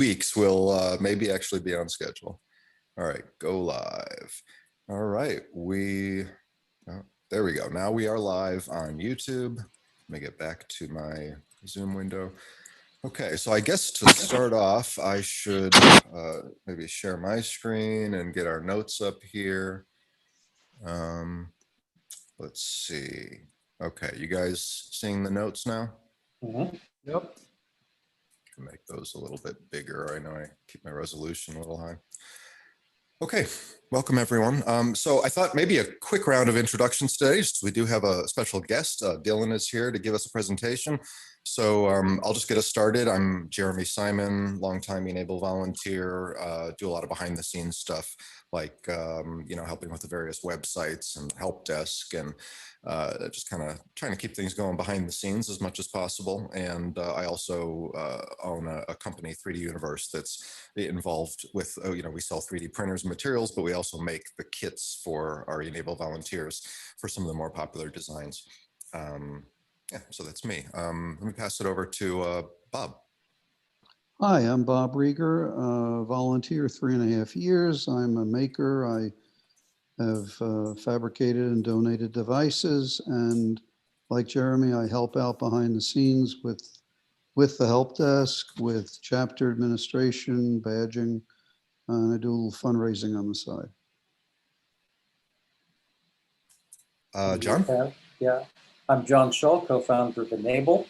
weeks, we'll maybe actually be on schedule. All right, go live. All right, there we go. Now we are live on YouTube. Let me get back to my Zoom window. Okay, so I guess to start off, I should maybe share my screen and get our notes up here. Let's see. Okay, you guys seeing the notes now? Mm-hmm. Yep. Can make those a little bit bigger. I know I keep my resolution a little high. Okay, welcome everyone. So I thought maybe a quick round of introductions today. We do have a special guest. Dylan is here to give us a presentation. So I'll just get us started. I'm Jeremy Simon, longtime e-NABLE volunteer, do a lot of behind the scenes stuff like, helping with the various websites and help desk and just kind of trying to keep things going behind the scenes as much as possible. And I also own a company, 3D Universe, that's involved with, we sell 3D printers and materials, but we also make the kits for our e-NABLE volunteers for some of the more popular designs. Yeah, so that's me. Let me pass it over to Bob. Hi, I'm Bob Rieger, volunteer 3.5 years. I'm a maker. I have fabricated and donated devices, and like Jeremy, I help out behind the scenes with the help desk, with chapter administration, badging, and I do a little fundraising on the side. John? Yeah, I'm John Shull, co-founder of e-NABLE.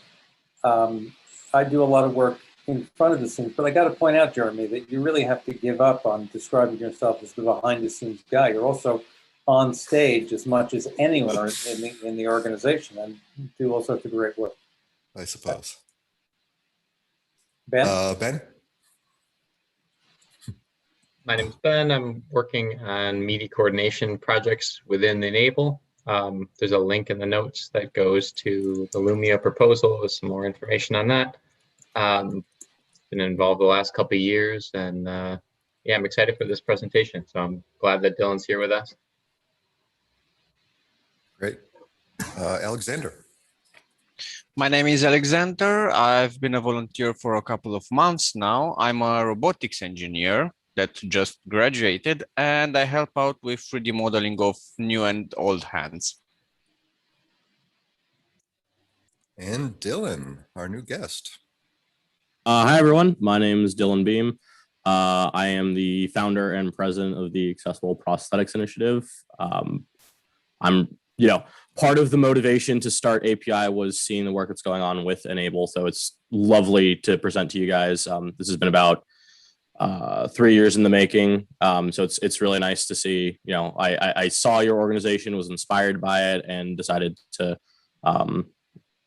I do a lot of work in front of the scenes, but I got to point out, Jeremy, that you really have to give up on describing yourself as the behind the scenes guy. You're also on stage as much as anyone in the organization and do all sorts of great work. I suppose. Ben? Ben? My name is Ben. I'm working on media coordination projects within e-NABLE. There's a link in the notes that goes to the Lumio proposal with some more information on that. Been involved the last couple of years, and yeah, I'm excited for this presentation. So I'm glad that Dylan's here with us. Great. Alexander. My name is Alexander. I've been a volunteer for a couple of months now. I'm a robotics engineer that just graduated, and I help out with 3D modeling of new and old hands. And Dylan, our new guest. Hi, everyone. My name is Dylan Beam. I am the founder and president of the Accessible Prosthetics Initiative. I'm, part of the motivation to start API was seeing the work that's going on with e-NABLE. So it's lovely to present to you guys. This has been about 3 years in the making. So it's really nice to see, I saw your organization, was inspired by it, and decided to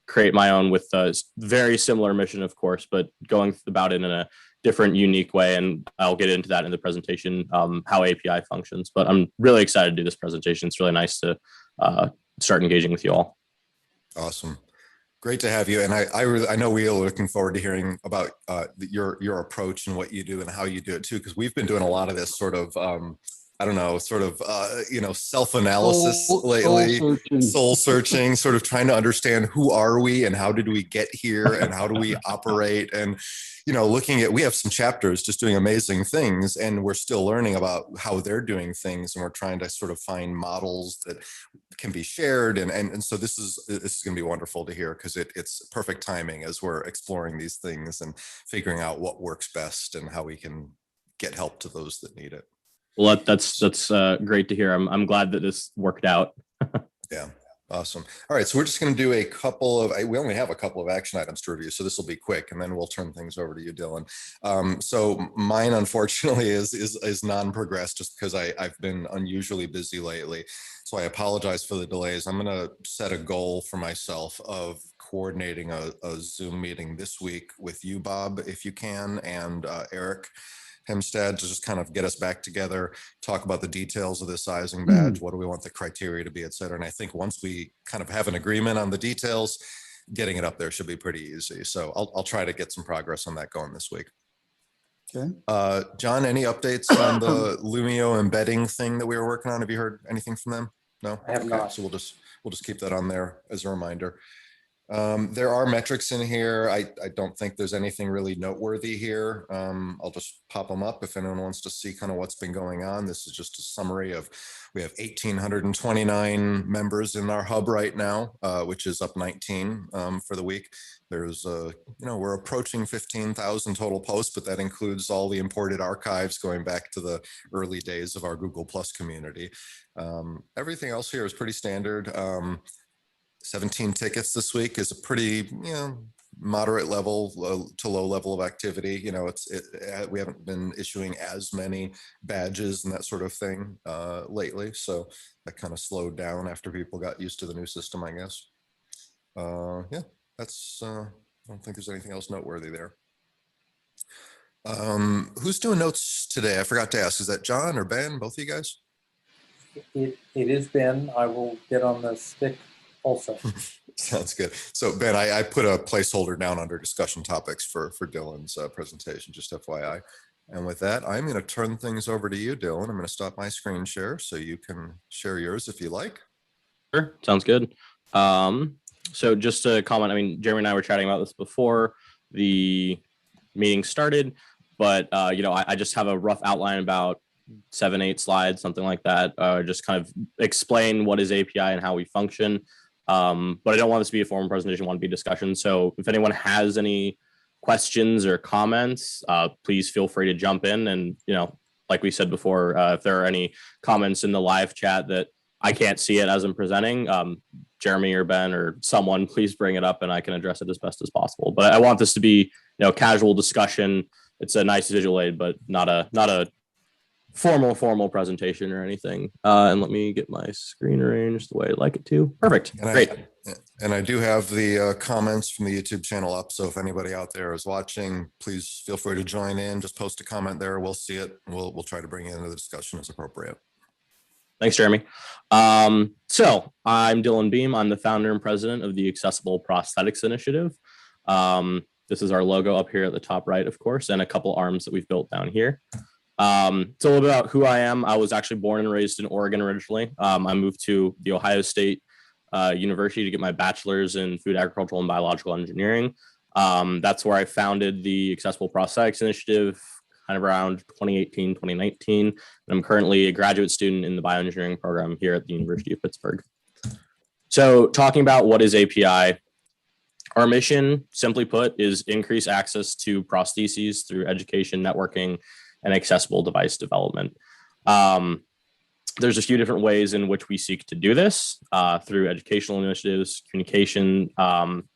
create my own with a very similar mission, of course, but going about it in a different, unique way. And I'll get into that in the presentation, how API functions. But I'm really excited to do this presentation. It's really nice to start engaging with you all. Awesome. Great to have you. And I know we are looking forward to hearing about your approach and what you do and how you do it too, because we've been doing a lot of this sort of, self-analysis lately, soul searching, sort of trying to understand who are we and how did we get here and how do we operate, and looking at, we have some chapters just doing amazing things and we're still learning about how they're doing things, and we're trying to sort of find models that can be shared, and so this is going to be wonderful to hear, because it's perfect timing as we're exploring these things and figuring out what works best and how we can get help to those that need it. Well, that's great to hear. I'm glad that this worked out. Yeah, awesome. All right, so we're just going to do we only have a couple of action items to review, so this will be quick, and then we'll turn things over to you, Dylan. So mine, unfortunately, is non-progressed just because I've been unusually busy lately. So I apologize for the delays. I'm going to set a goal for myself of coordinating a Zoom meeting this week with you, Bob, if you can, and Eric Hemstead, to just kind of get us back together, talk about the details of the sizing badge, what do we want the criteria to be, et cetera. And I think once we kind of have an agreement on the details, getting it up there should be pretty easy. So I'll try to get some progress on that going this week. Okay. John, any updates on the Lumio embedding thing that we were working on? Have you heard anything from them? No? I have not. So we'll just keep that on there as a reminder. There are metrics in here. I don't think there's anything really noteworthy here. I'll just pop them up if anyone wants to see kind of what's been going on. This is just a summary of, we have 1,829 members in our hub right now, which is up 19 for the week. There's, we're approaching 15,000 total posts, but that includes all the imported archives going back to the early days of our Google Plus community. Everything else here is pretty standard. 17 tickets this week is a pretty, moderate level to low level of activity. We haven't been issuing as many badges and that sort of thing lately. So that kind of slowed down after people got used to the new system, I guess. Yeah, that's, I don't think there's anything else noteworthy there. Who's doing notes today? I forgot to ask, is that John or Ben, both of you guys? It is Ben. I will get on the stick also. Sounds good. So Ben, I put a placeholder down under discussion topics for Dylan's presentation, just FYI. And with that, I'm going to turn things over to you, Dylan. I'm going to stop my screen share so you can share yours if you like. Sure, sounds good. So just to comment, I mean, Jeremy and I were chatting about this before the meeting started, but I just have a rough outline about 7-8 slides, something like that. Just kind of explain what is API and how we function. But I don't want this to be a formal presentation, I want it to be discussion. So if anyone has any questions or comments, please feel free to jump in. And, like we said before, if there are any comments in the live chat that I can't see it as I'm presenting, Jeremy or Ben or someone, please bring it up and I can address it as best as possible. But I want this to be, casual discussion. It's a nice visual aid, but not a formal presentation or anything. And let me get my screen arranged the way I'd like it to. Perfect. Great. And I do have the comments from the YouTube channel up. So if anybody out there is watching, please feel free to join in. Just post a comment there. We'll see it. We'll try to bring it into the discussion as appropriate. Thanks, Jeremy. So I'm Dylan Beam. I'm the founder and president of the Accessible Prosthetics Initiative. This is our logo up here at the top right, of course, and a couple arms that we've built down here. So a little bit about who I am. I was actually born and raised in Oregon originally. I moved to the Ohio State University to get my bachelor's in food, agricultural, and biological engineering. That's where I founded the Accessible Prosthetics Initiative kind of around 2018, 2019. And I'm currently a graduate student in the bioengineering program here at the University of Pittsburgh. So talking about what is API, our mission, simply put, is increase access to prostheses through education, networking, and accessible device development. There's a few different ways in which we seek to do this through educational initiatives, communication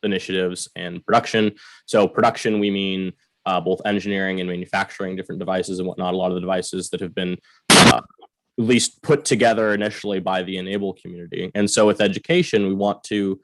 initiatives, and production. So production, we mean both engineering and manufacturing different devices and whatnot. A lot of the devices that have been at least put together initially by the e-NABLE community. And so with education, we want to,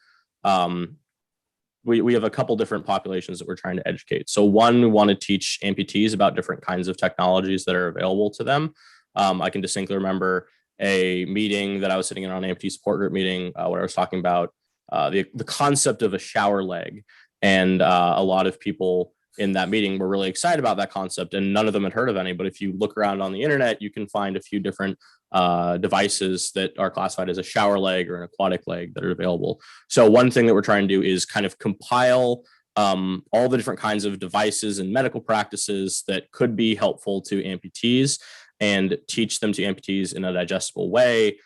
we have a couple different populations that we're trying to educate. So one, we want to teach amputees about different kinds of technologies that are available to them. I can distinctly remember a meeting that I was sitting in on an amputee support group meeting where I was talking about the concept of a shower leg. And a lot of people in that meeting were really excited about that concept, and none of them had heard of any. But if you look around on the internet, you can find a few different devices that are classified as a shower leg or an aquatic leg that are available. So one thing that we're trying to do is kind of compile all the different kinds of devices and medical practices that could be helpful to amputees and teach them to amputees in a digestible way,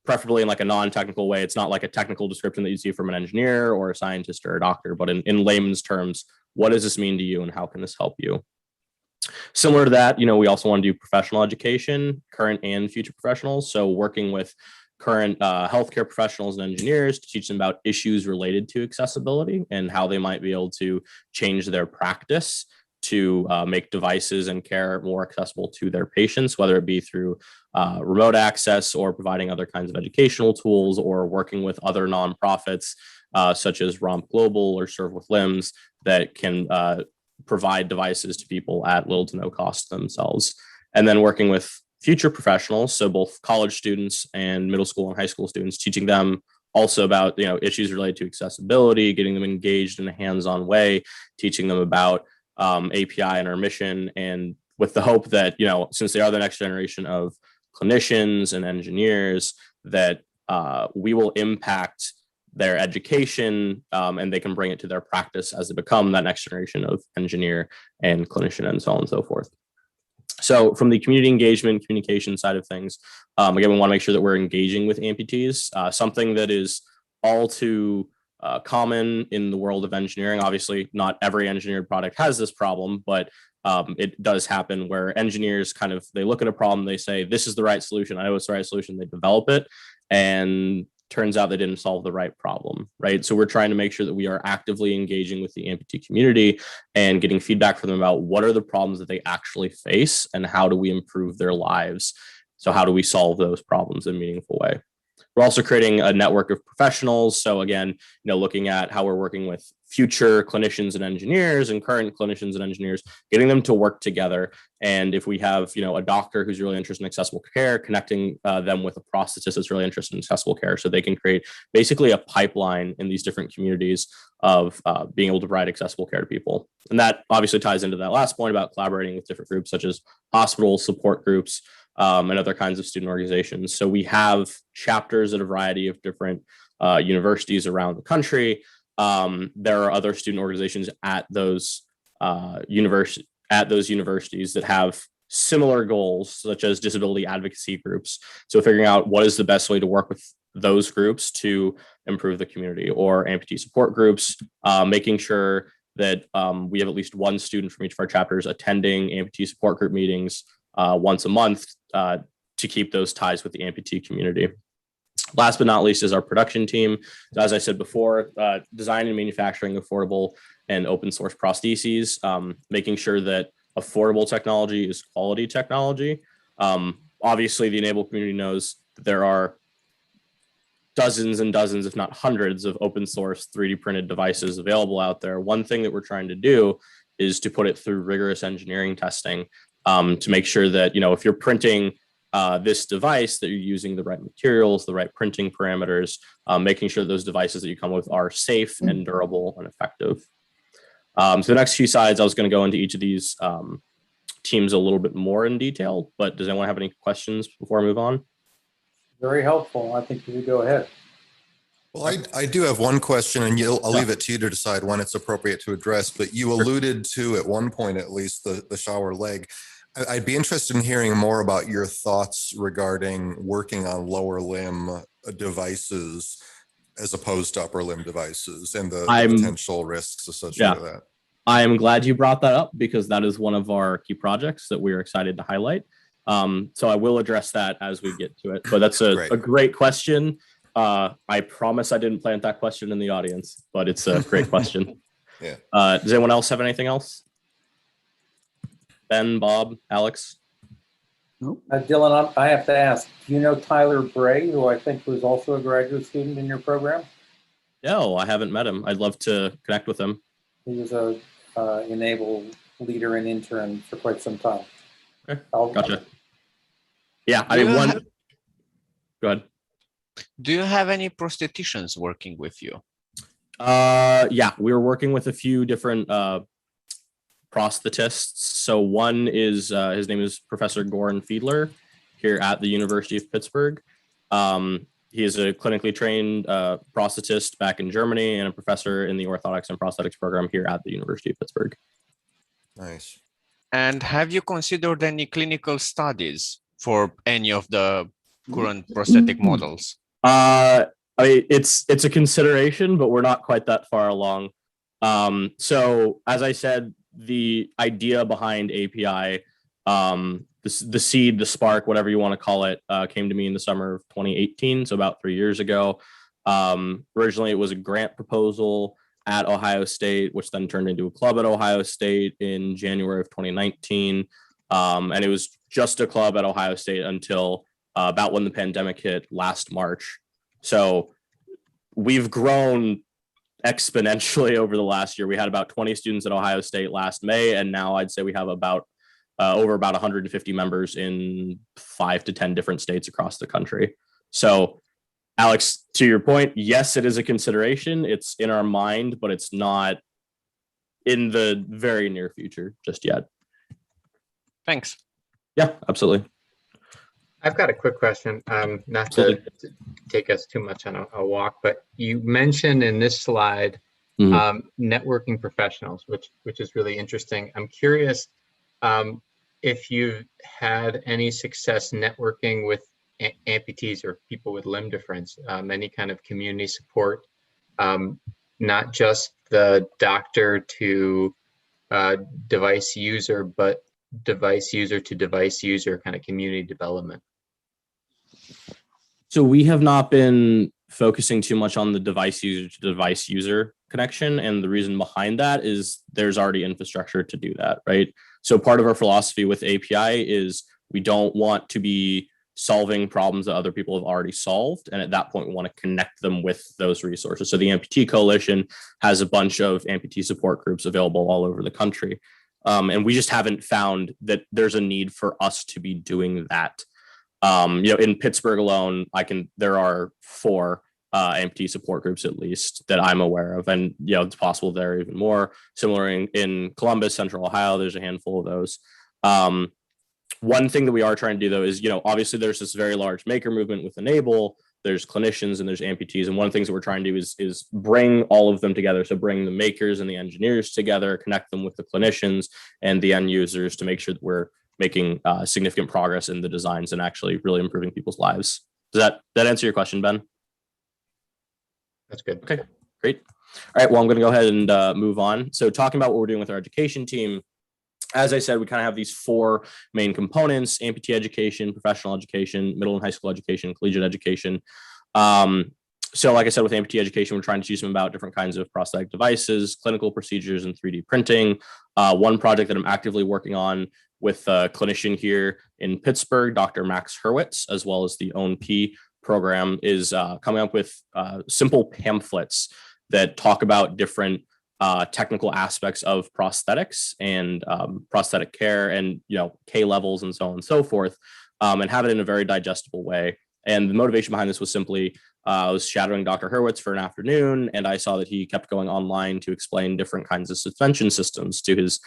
preferably in like a non-technical way. It's not like a technical description that you see from an engineer or a scientist or a doctor, but in layman's terms, what does this mean to you and how can this help you? Similar to that, we also want to do professional education, current and future professionals. So working with current healthcare professionals and engineers to teach them about issues related to accessibility and how they might be able to change their practice to make devices and care more accessible to their patients, whether it be through remote access or providing other kinds of educational tools or working with other nonprofits such as Romp Global or Serve with Limbs that can provide devices to people at little to no cost themselves. And then working with future professionals, so both college students and middle school and high school students, teaching them also about issues related to accessibility, getting them engaged in a hands-on way, teaching them about API and our mission, and with the hope that since they are the next generation of clinicians and engineers, that we will impact their education, and they can bring it to their practice as they become that next generation of engineer and clinician and so on and so forth. So from the community engagement, communication side of things, again, we want to make sure that we're engaging with amputees, something that is all too common in the world of engineering. Obviously, not every engineered product has this problem, but it does happen where engineers they look at a problem, they say, this is the right solution. I know it's the right solution. They develop it, and turns out they didn't solve the right problem, right? So we're trying to make sure that we are actively engaging with the amputee community and getting feedback from them about what are the problems that they actually face and how do we improve their lives. So how do we solve those problems in a meaningful way? We're also creating a network of professionals. So again, looking at how we're working with future clinicians and engineers and current clinicians and engineers, getting them to work together. And if we have, a doctor who's really interested in accessible care, connecting them with a prosthetist that's really interested in accessible care, so they can create basically a pipeline in these different communities of being able to provide accessible care to people. And that obviously ties into that last point about collaborating with different groups such as hospitals, support groups, and other kinds of student organizations. So we have chapters at a variety of different universities around the country. There are other student organizations at those universities that have similar goals, such as disability advocacy groups. So figuring out what is the best way to work with those groups to improve the community, or amputee support groups, making sure that we have at least one student from each of our chapters attending amputee support group meetings once a month to keep those ties with the amputee community. Last but not least is our production team. As I said before, design and manufacturing affordable and open source prostheses, making sure that affordable technology is quality technology. Obviously, the e-NABLE community knows that there are dozens and dozens, if not hundreds, of open source 3D printed devices available out there. One thing that we're trying to do is to put it through rigorous engineering testing to make sure that, if you're printing this device, that you're using the right materials, the right printing parameters, making sure those devices that you come with are safe and durable and effective. So the next few slides, I was going to go into each of these teams a little bit more in detail, but does anyone have any questions before I move on? Very helpful. I think you should go ahead. Well, I do have one question, and I'll leave it to you to decide when it's appropriate to address, but you alluded to, at one point at least, the shower leg. I'd be interested in hearing more about your thoughts regarding working on lower limb devices as opposed to upper limb devices and the potential risks associated with that. I am glad you brought that up, because that is one of our key projects that we're excited to highlight. So I will address that as we get to it, but that's a great question. I promise I didn't plant that question in the audience, but it's a great question. Yeah. Does anyone else have anything else? Ben, Bob, Alex? Nope. Dylan, I have to ask, do you know Tyler Bray, who I think was also a graduate student in your program? No, I haven't met him. I'd love to connect with him. He was a e-NABLE leader and intern for quite some time. Okay, gotcha. Yeah, I mean, go ahead. Do you have any prostheticians working with you? Yeah, we're working with a few different prosthetists. So one is, his name is Professor Goran Fiedler here at the University of Pittsburgh. He is a clinically trained prosthetist back in Germany and a professor in the orthotics and prosthetics program here at the University of Pittsburgh. Nice. And have you considered any clinical studies for any of the current prosthetic models? I mean, it's a consideration, but we're not quite that far along. So as I said, the idea behind API, the seed, the spark, whatever you want to call it, came to me in the summer of 2018, so about 3 years ago. Originally, it was a grant proposal at Ohio State, which then turned into a club at Ohio State in January of 2019. And it was just a club at Ohio State until about when the pandemic hit last March. So we've grown exponentially over the last year. We had about 20 students at Ohio State last May, and now I'd say we have about over about 150 members in 5 to 10 different states across the country. So Alex, to your point, yes, it is a consideration. It's in our mind, but it's not in the very near future just yet. Thanks. Yeah, absolutely. I've got a quick question, not Absolutely. to take us too much on a walk, but you mentioned in this slide networking professionals, which is really interesting. I'm curious if you've had any success networking with amputees or people with limb difference, any kind of community support, not just the doctor to device user, but device user to device user kind of community development. So we have not been focusing too much on the device user to device user connection. And the reason behind that is there's already infrastructure to do that, right? So part of our philosophy with API is we don't want to be solving problems that other people have already solved. And at that point, we want to connect them with those resources. So the Amputee Coalition has a bunch of amputee support groups available all over the country. And we just haven't found that there's a need for us to be doing that. In Pittsburgh alone, there are 4 amputee support groups at least that I'm aware of, and it's possible there are even more. Similar in Columbus, Central Ohio, there's a handful of those. One thing that we are trying to do though is, obviously there's this very large maker movement with e-NABLE. There's clinicians and there's amputees, and one of the things that we're trying to do is bring all of them together. So bring the makers and the engineers together, connect them with the clinicians and the end users to make sure that we're making significant progress in the designs and actually really improving people's lives. Does that answer your question, Ben? That's good. Okay, great. All right, well, I'm going to go ahead and move on. So talking about what we're doing with our education team, as I said, we kind of have these 4 main components: amputee education, professional education, middle and high school education, collegiate education. So like I said, with amputee education, we're trying to teach them about different kinds of prosthetic devices, clinical procedures, and 3D printing. One project that I'm actively working on with a clinician here in Pittsburgh, Dr. Max Hurwitz, as well as the ONP program, is coming up with simple pamphlets that talk about different technical aspects of prosthetics and prosthetic care and, K levels and so on and so forth, and have it in a very digestible way. And the motivation behind this was simply, I was shadowing Dr. Hurwitz for an afternoon, and I saw that he kept going online to explain different kinds of suspension systems to his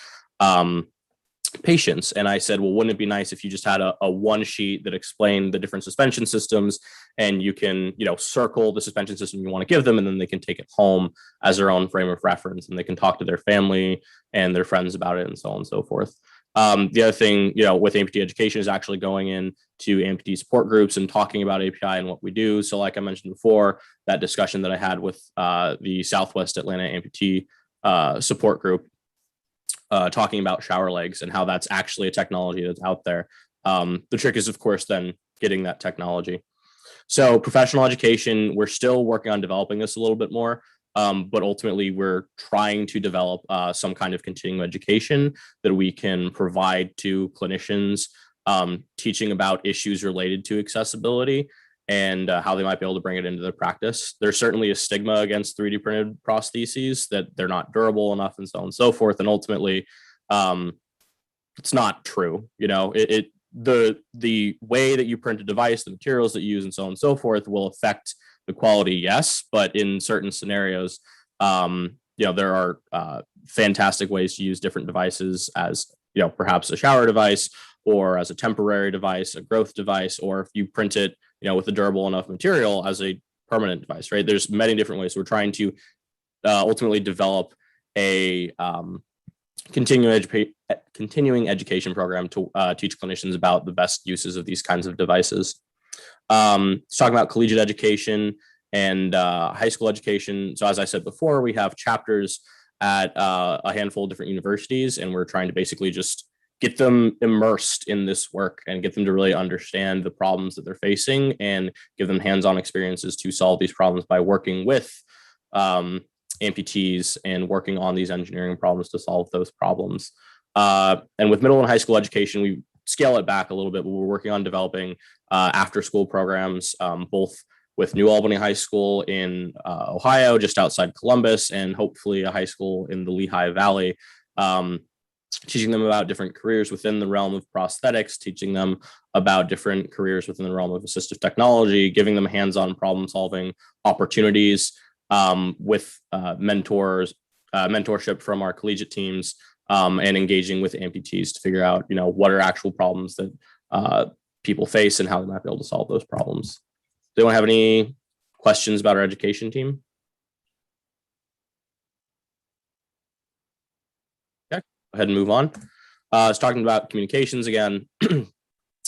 patients. And I said, well, wouldn't it be nice if you just had a one sheet that explained the different suspension systems, and you can, circle the suspension system you want to give them, and then they can take it home as their own frame of reference, and they can talk to their family and their friends about it, and so on and so forth. The other thing, with amputee education is actually going in to amputee support groups and talking about API and what we do. So like I mentioned before, that discussion that I had with the Southwest Atlanta amputee support group, talking about shower legs and how that's actually a technology that's out there. The trick is, of course, then getting that technology. So professional education, we're still working on developing this a little bit more. But ultimately, we're trying to develop some kind of continuing education that we can provide to clinicians, teaching about issues related to accessibility and how they might be able to bring it into their practice. There's certainly a stigma against 3D printed prostheses, that they're not durable enough and so on and so forth. And ultimately, it's not true. The way that you print a device, the materials that you use and so on and so forth will affect the quality, yes, but in certain scenarios, there are fantastic ways to use different devices as, perhaps a shower device, or as a temporary device, a growth device, or if you print it, with a durable enough material, as a permanent device, right? There's many different ways. So we're trying to ultimately develop a continuing education program to teach clinicians about the best uses of these kinds of devices. Talking about collegiate education and high school education. So as I said before, we have chapters at a handful of different universities, and we're trying to basically just get them immersed in this work and get them to really understand the problems that they're facing and give them hands-on experiences to solve these problems by working with amputees and working on these engineering problems to solve those problems. And with middle and high school education, we scale it back a little bit, but we're working on developing after-school programs, both with New Albany High School in Ohio, just outside Columbus, and hopefully a high school in the Lehigh Valley, teaching them about different careers within the realm of prosthetics, teaching them about different careers within the realm of assistive technology, giving them hands-on problem-solving opportunities with mentorship from our collegiate teams, and engaging with amputees to figure out, what are actual problems that people face and how they might be able to solve those problems. Do anyone have any questions about our education team? Okay, go ahead and move on. I was talking about communications again.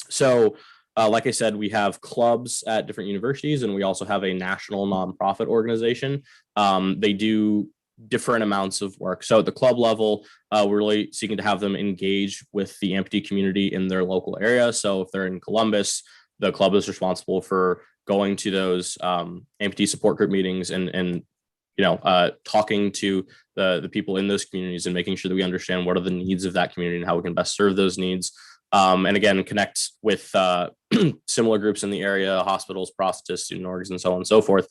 So like I said, we have clubs at different universities, and we also have a national nonprofit organization. They do different amounts of work. So at the club level, we're really seeking to have them engage with the amputee community in their local area. So if they're in Columbus, the club is responsible for going to those amputee support group meetings and talking to the people in those communities and making sure that we understand what are the needs of that community and how we can best serve those needs. And again, connect with similar groups in the area, hospitals, prosthetists, student orgs, and so on and so forth.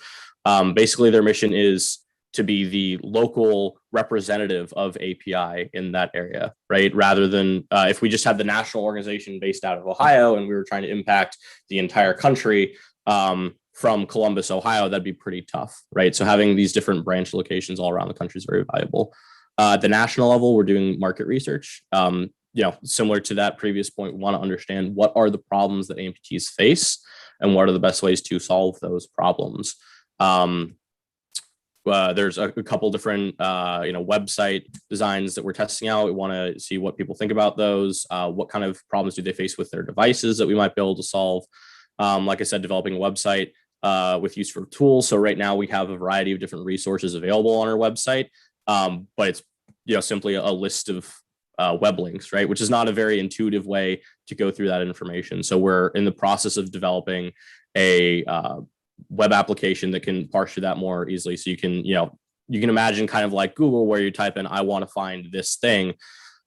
Basically, their mission is to be the local representative of API in that area, right? Rather than if we just had the national organization based out of Ohio and we were trying to impact the entire country from Columbus, Ohio, that'd be pretty tough, right? So having these different branch locations all around the country is very valuable. At the national level, we're doing market research. Similar to that previous point, we want to understand what are the problems that amputees face and what are the best ways to solve those problems. There's a couple different, website designs that we're testing out. We want to see what people think about those. What kind of problems do they face with their devices that we might be able to solve? Like I said, developing a website with use for tools. So right now we have a variety of different resources available on our website, but it's simply a list of web links, right? Which is not a very intuitive way to go through that information. So we're in the process of developing a web application that can parse through that more easily. So you can imagine kind of like Google, where you type in, I want to find this thing,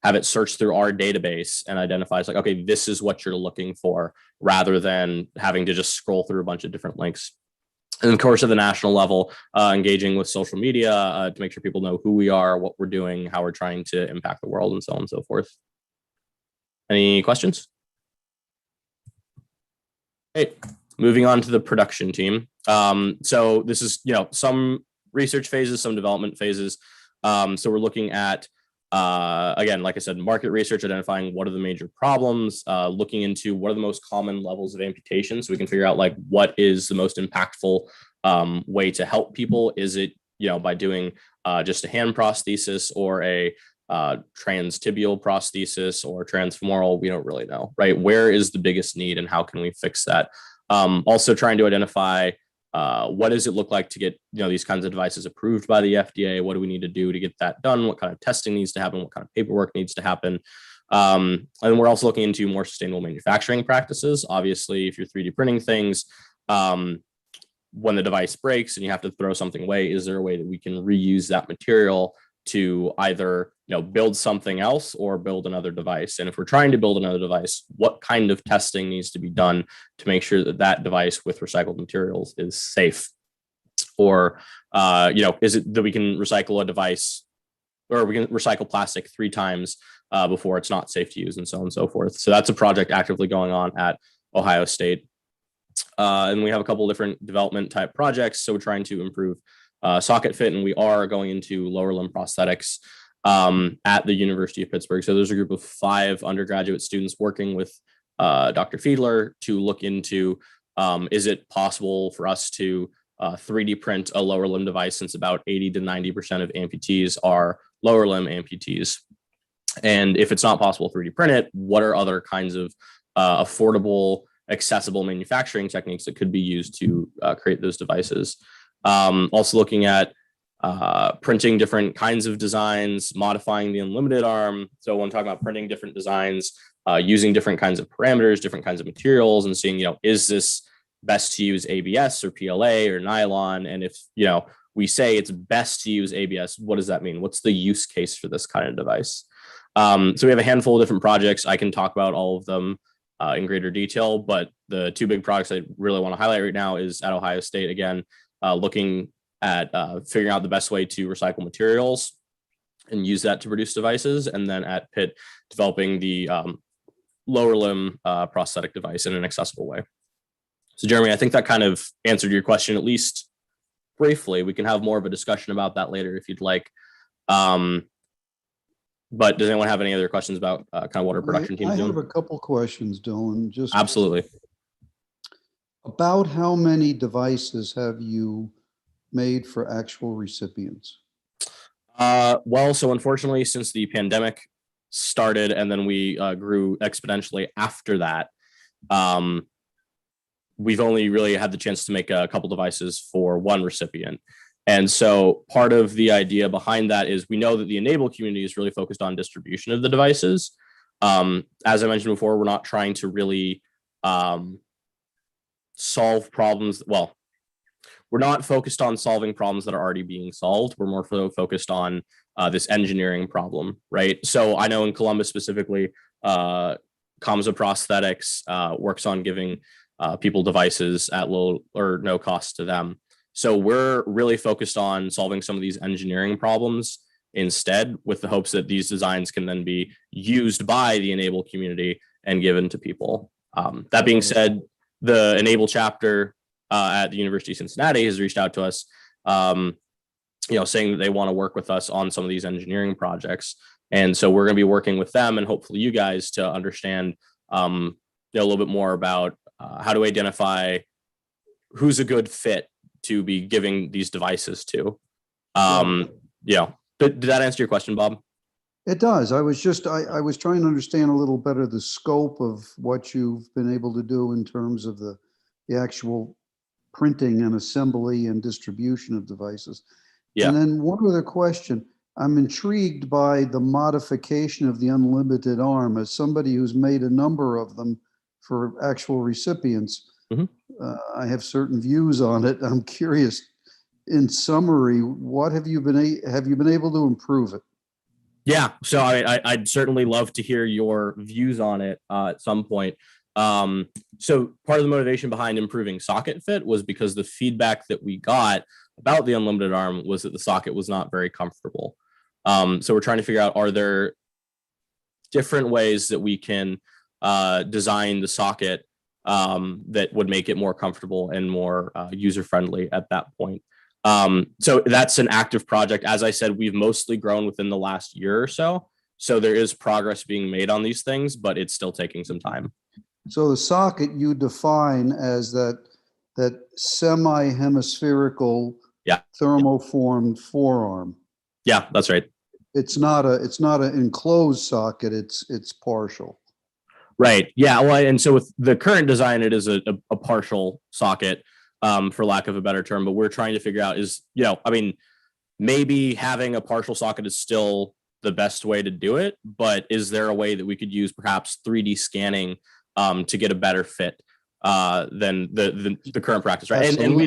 have it search through our database and identifies like, okay, this is what you're looking for, rather than having to just scroll through a bunch of different links. And of course, at the national level, engaging with social media to make sure people know who we are, what we're doing, how we're trying to impact the world, and so on and so forth. Any questions? Hey, moving on to the production team. So this is, some research phases, some development phases. So we're looking at, again, like I said, market research, identifying what are the major problems, looking into what are the most common levels of amputation, so we can figure out like what is the most impactful way to help people. Is it, by doing just a hand prosthesis or a transtibial prosthesis or transfemoral? We don't really know, right? Where is the biggest need and how can we fix that? Also trying to identify what does it look like to get these kinds of devices approved by the FDA? What do we need to do to get that done? What kind of testing needs to happen? What kind of paperwork needs to happen? And we're also looking into more sustainable manufacturing practices. Obviously, if you're 3D printing things, when the device breaks and you have to throw something away, is there a way that we can reuse that material to either build something else or build another device? And if we're trying to build another device, what kind of testing needs to be done to make sure that that device with recycled materials is safe? Or is it that we can recycle a device, or we can recycle plastic 3 times before it's not safe to use, and so on and so forth? So that's a project actively going on at Ohio State. And we have a couple of different development type projects. So we're trying to improve socket fit, and we are going into lower limb prosthetics at the University of Pittsburgh. So there's a group of 5 undergraduate students working with Dr. Fiedler to look into, is it possible for us to 3D print a lower limb device, since about 80 to 90% of amputees are lower limb amputees. And if it's not possible to 3D print it, what are other kinds of affordable, accessible manufacturing techniques that could be used to create those devices? Also looking at printing different kinds of designs, modifying the unlimited arm. So when talking about printing different designs, using different kinds of parameters, different kinds of materials, and seeing, is this best to use ABS or PLA or nylon? And if, we say it's best to use ABS, what does that mean? What's the use case for this kind of device? So we have a handful of different projects. I can talk about all of them in greater detail, but the 2 big projects I really want to highlight right now is at Ohio State, again, looking at figuring out the best way to recycle materials and use that to produce devices. And then at Pitt, developing the lower limb prosthetic device in an accessible way. So Jeremy, I think that kind of answered your question, at least briefly. We can have more of a discussion about that later if you'd like. But does anyone have any other questions about kind of what our production team I is have doing? a couple questions, Dylan. Just Absolutely. about how many devices have you made for actual recipients? Well, so unfortunately, since the pandemic started and then we grew exponentially after that, we've only really had the chance to make a couple devices for one recipient. And so part of the idea behind that is we know that the e-NABLE community is really focused on distribution of the devices. As I mentioned before, we're not trying to really solve problems. Well, we're not focused on solving problems that are already being solved. We're more focused on this engineering problem, right? So I know in Columbus specifically, Comza Prosthetics works on giving people devices at low or no cost to them. So we're really focused on solving some of these engineering problems instead, with the hopes that these designs can then be used by the e-NABLE community and given to people. That being said, the e-NABLE chapter at the University of Cincinnati has reached out to us, saying that they want to work with us on some of these engineering projects. And so we're going to be working with them and hopefully you guys to understand a little bit more about how to identify who's a good fit to be giving these devices to. Did that answer your question, Bob? It does. I was trying to understand a little better the scope of what you've been able to do in terms of the actual printing and assembly and distribution of devices. Yeah. And then one other question. I'm intrigued by the modification of the unlimited arm. As somebody who's made a number of them for actual recipients, I have certain views on it. I'm curious, in summary, what have you been able to improve it? Yeah, so I'd certainly love to hear your views on it at some point. So part of the motivation behind improving socket fit was because the feedback that we got about the unlimited arm was that the socket was not very comfortable. So we're trying to figure out, are there different ways that we can design the socket that would make it more comfortable and more user-friendly at that point. So that's an active project. As I said, we've mostly grown within the last year or so. So there is progress being made on these things, but it's still taking some time. So the socket you define as that semi-hemispherical thermoformed forearm. Yeah, that's right. It's not an enclosed socket, it's partial. Right. Yeah. Well, and so with the current design, it is a partial socket, for lack of a better term, but we're trying to figure out maybe having a partial socket is still the best way to do it, but is there a way that we could use perhaps 3D scanning to get a better fit than the current practice, right? And we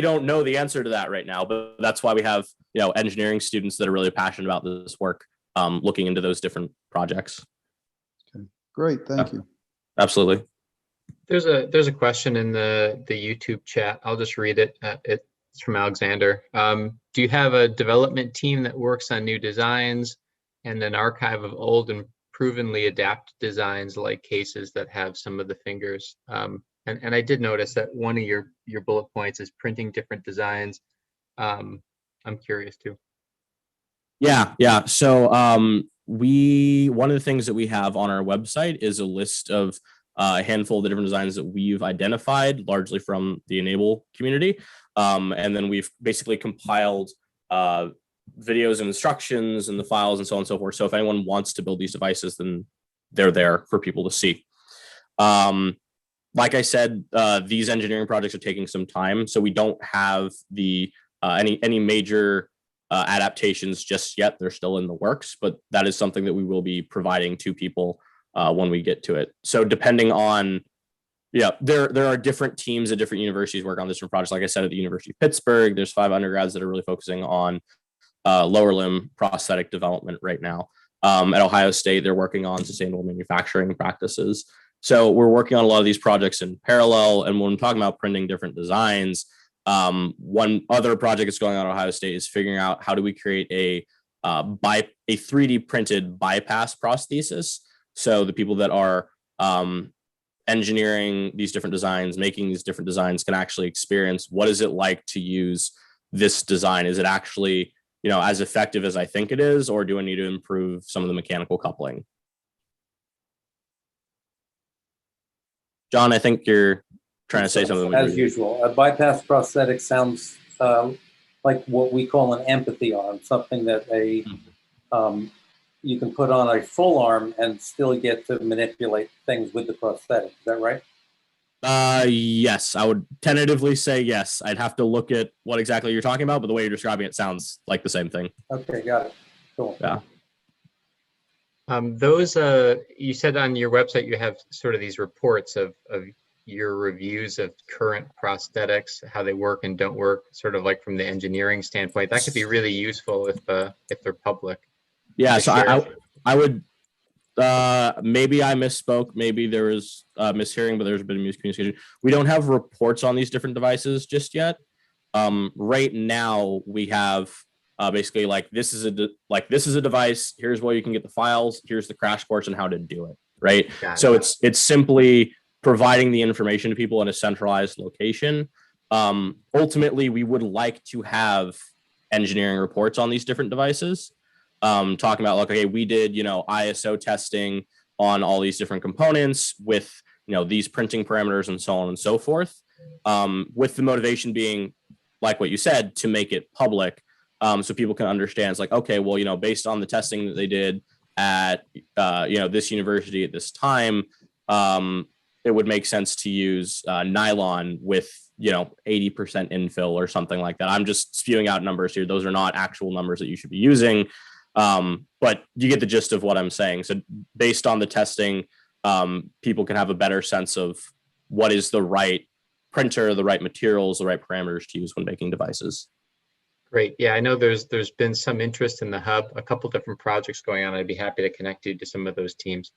don't know the answer to that right now, but that's why we have engineering students that are really passionate about this work, looking into those different projects. Okay, great, thank you. Absolutely. There's a question in the YouTube chat. I'll just read it. It's from Alexander. Do you have a development team that works on new designs and an archive of old and provenly adapted designs, like cases that have some of the fingers? And I did notice that one of your bullet points is printing different designs. I'm curious too. Yeah. So one of the things that we have on our website is a list of a handful of the different designs that we've identified, largely from the e-NABLE community. And then we've basically compiled videos and instructions and the files and so on and so forth. So if anyone wants to build these devices, then they're there for people to see. Like I said, these engineering projects are taking some time, so we don't have the any major adaptations just yet. They're still in the works, but that is something that we will be providing to people when we get to it. So depending on, there are different teams at different universities working on different projects. Like I said, at the University of Pittsburgh, there's 5 undergrads that are really focusing on lower limb prosthetic development right now. At Ohio State, they're working on sustainable manufacturing practices. So we're working on a lot of these projects in parallel. And when I'm talking about printing different designs, one other project that's going on at Ohio State is figuring out how do we create a 3D printed bypass prosthesis. So the people that are engineering these different designs, making these different designs, can actually experience what is it like to use this design. Is it actually as effective as I think it is, or do I need to improve some of the mechanical coupling? John, I think you're trying to say something. As usual, a bypass prosthetic sounds like what we call an empathy arm, something that you can put on a full arm and still get to manipulate things with the prosthetic. Is that right? Yes, I would tentatively say yes. I'd have to look at what exactly you're talking about, but the way you're describing it sounds like the same thing. Okay, got it. Cool. Yeah. Those, you said on your website you have sort of these reports of your reviews of current prosthetics, how they work and don't work, sort of like from the engineering standpoint. That could be really useful if they're public. Yeah, so I would, maybe I misspoke. Maybe there was mishearing, but there's been miscommunication. We don't have reports on these different devices just yet. Right now we have basically like this is a device. Here's where you can get the files. Here's the crash course and how to do it. Right. So it's simply providing the information to people in a centralized location. Ultimately, we would like to have engineering reports on these different devices. Talking about like, okay, we did, ISO testing on all these different components with, these printing parameters and so on and so forth. With the motivation being, like what you said, to make it public, so people can understand. It's like, okay, well, based on the testing that they did at, this university at this time, it would make sense to use nylon with, 80% infill or something like that. I'm just spewing out numbers here. Those are not actual numbers that you should be using. But you get the gist of what I'm saying. So based on the testing, people can have a better sense of what is the right printer, the right materials, the right parameters to use when making devices. Great. Yeah, I know there's been some interest in the hub, a couple different projects going on. I'd be happy to connect you to some of those teams.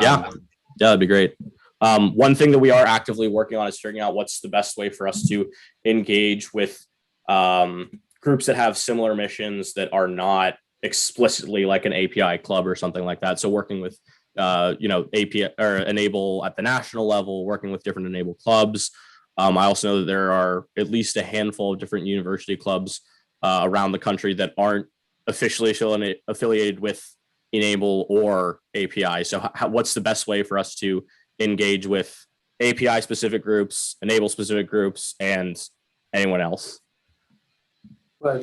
Yeah, that'd be great. One thing that we are actively working on is figuring out what's the best way for us to engage with groups that have similar missions that are not explicitly like an API club or something like that. So working with, API or e-NABLE at the national level, working with different e-NABLE clubs. I also know that there are at least a handful of different university clubs around the country that aren't officially affiliated with e-NABLE or API. So what's the best way for us to engage with API specific groups, e-NABLE specific groups, and anyone else? Well,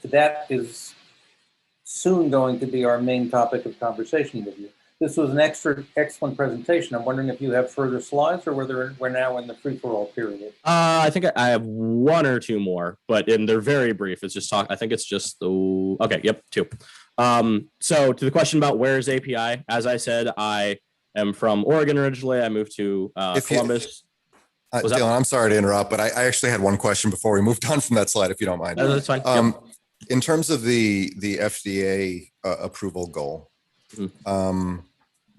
that is soon going to be our main topic of conversation with you. This was an excellent presentation. I'm wondering if you have further slides or whether we're now in the free-for-all period. I think I have one or two more, and they're very brief. It's just I think it's just okay. Yep, two. So to the question about where's API, as I said, I am from Oregon originally. I moved to Columbus. Dylan, I'm sorry to interrupt, but I actually had one question before we moved on from that slide, if you don't mind. That's fine. In terms of the FDA approval goal,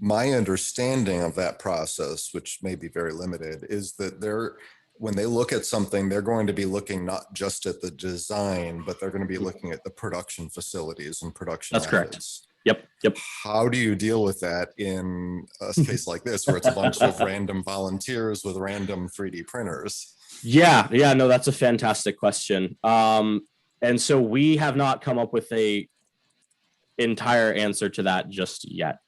my understanding of that process, which may be very limited, is that when they look at something, they're going to be looking not just at the design, but they're going to be looking at the production facilities and production That's methods. Correct. Yep. How do you deal with that in a case like this, where it's a bunch of random volunteers with random 3D printers? Yeah, no, that's a fantastic question. And so we have not come up with a entire answer to that just yet.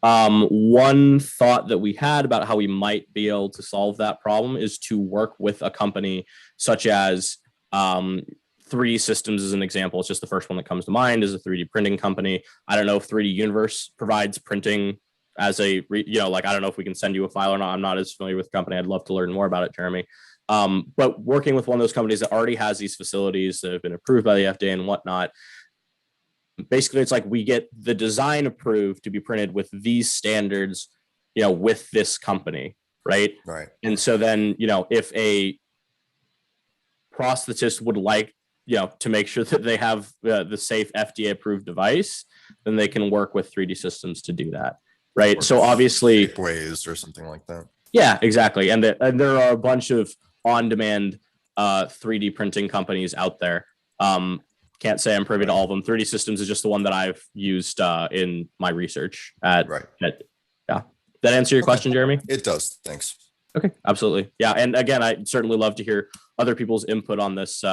One thought that we had about how we might be able to solve that problem is to work with a company such as 3D Systems as an example. It's just the first one that comes to mind, is a 3D printing company. I don't know if 3D Universe provides printing as I don't know if we can send you a file or not. I'm not as familiar with the company. I'd love to learn more about it, Jeremy. But working with one of those companies that already has these facilities that have been approved by the FDA and whatnot, basically it's like we get the design approved to be printed with these standards, with this company, right? Right. And so then, if a prosthetist would like, to make sure that they have the safe FDA approved device, then they can work with 3D Systems to do that, right? Or so obviously Shapeways or something like that. Yeah, exactly. And there are a bunch of on-demand 3D printing companies out there. Can't say I'm privy to all of them. 3D Systems is just the one that I've used in my research at. Right. Yeah. That answer your question, Jeremy? It does. Thanks. Okay, absolutely. Yeah. And again, I'd certainly love to hear other people's input on this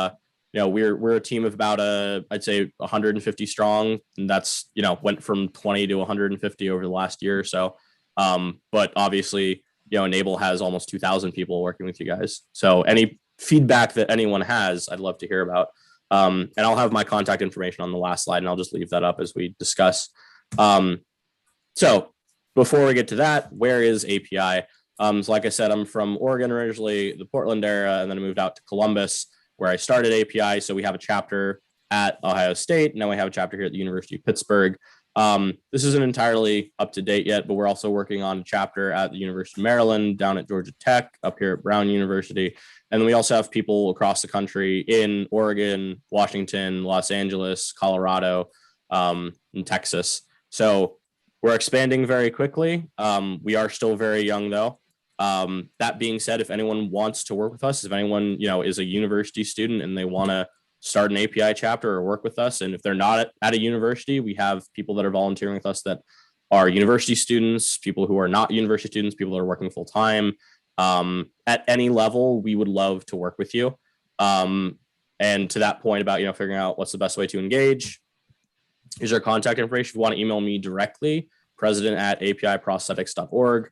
we're a team of about I'd say 150 strong, and that's went from 20 to 150 over the last year or so. But obviously, e-NABLE has almost 2,000 people working with you guys. So any feedback that anyone has, I'd love to hear about. And I'll have my contact information on the last slide, and I'll just leave that up as we discuss. So before we get to that, where is API? So like I said, I'm from Oregon originally, the Portland area, and then I moved out to Columbus, where I started API. So we have a chapter at Ohio State. Now we have a chapter here at the University of Pittsburgh. This isn't entirely up to date yet, but we're also working on a chapter at the University of Maryland, down at Georgia Tech, up here at Brown University. And then we also have people across the country in Oregon, Washington, Los Angeles, Colorado, and Texas. So we're expanding very quickly. We are still very young though. That being said, if anyone wants to work with us, if anyone, is a university student and they want to start an API chapter or work with us, and if they're not at a university, we have people that are volunteering with us that are university students, people who are not university students, people that are working full time. At any level, we would love to work with you. And to that point about, figuring out what's the best way to engage, here's our contact information. If you want to email me directly, president@apiprosthetics.org.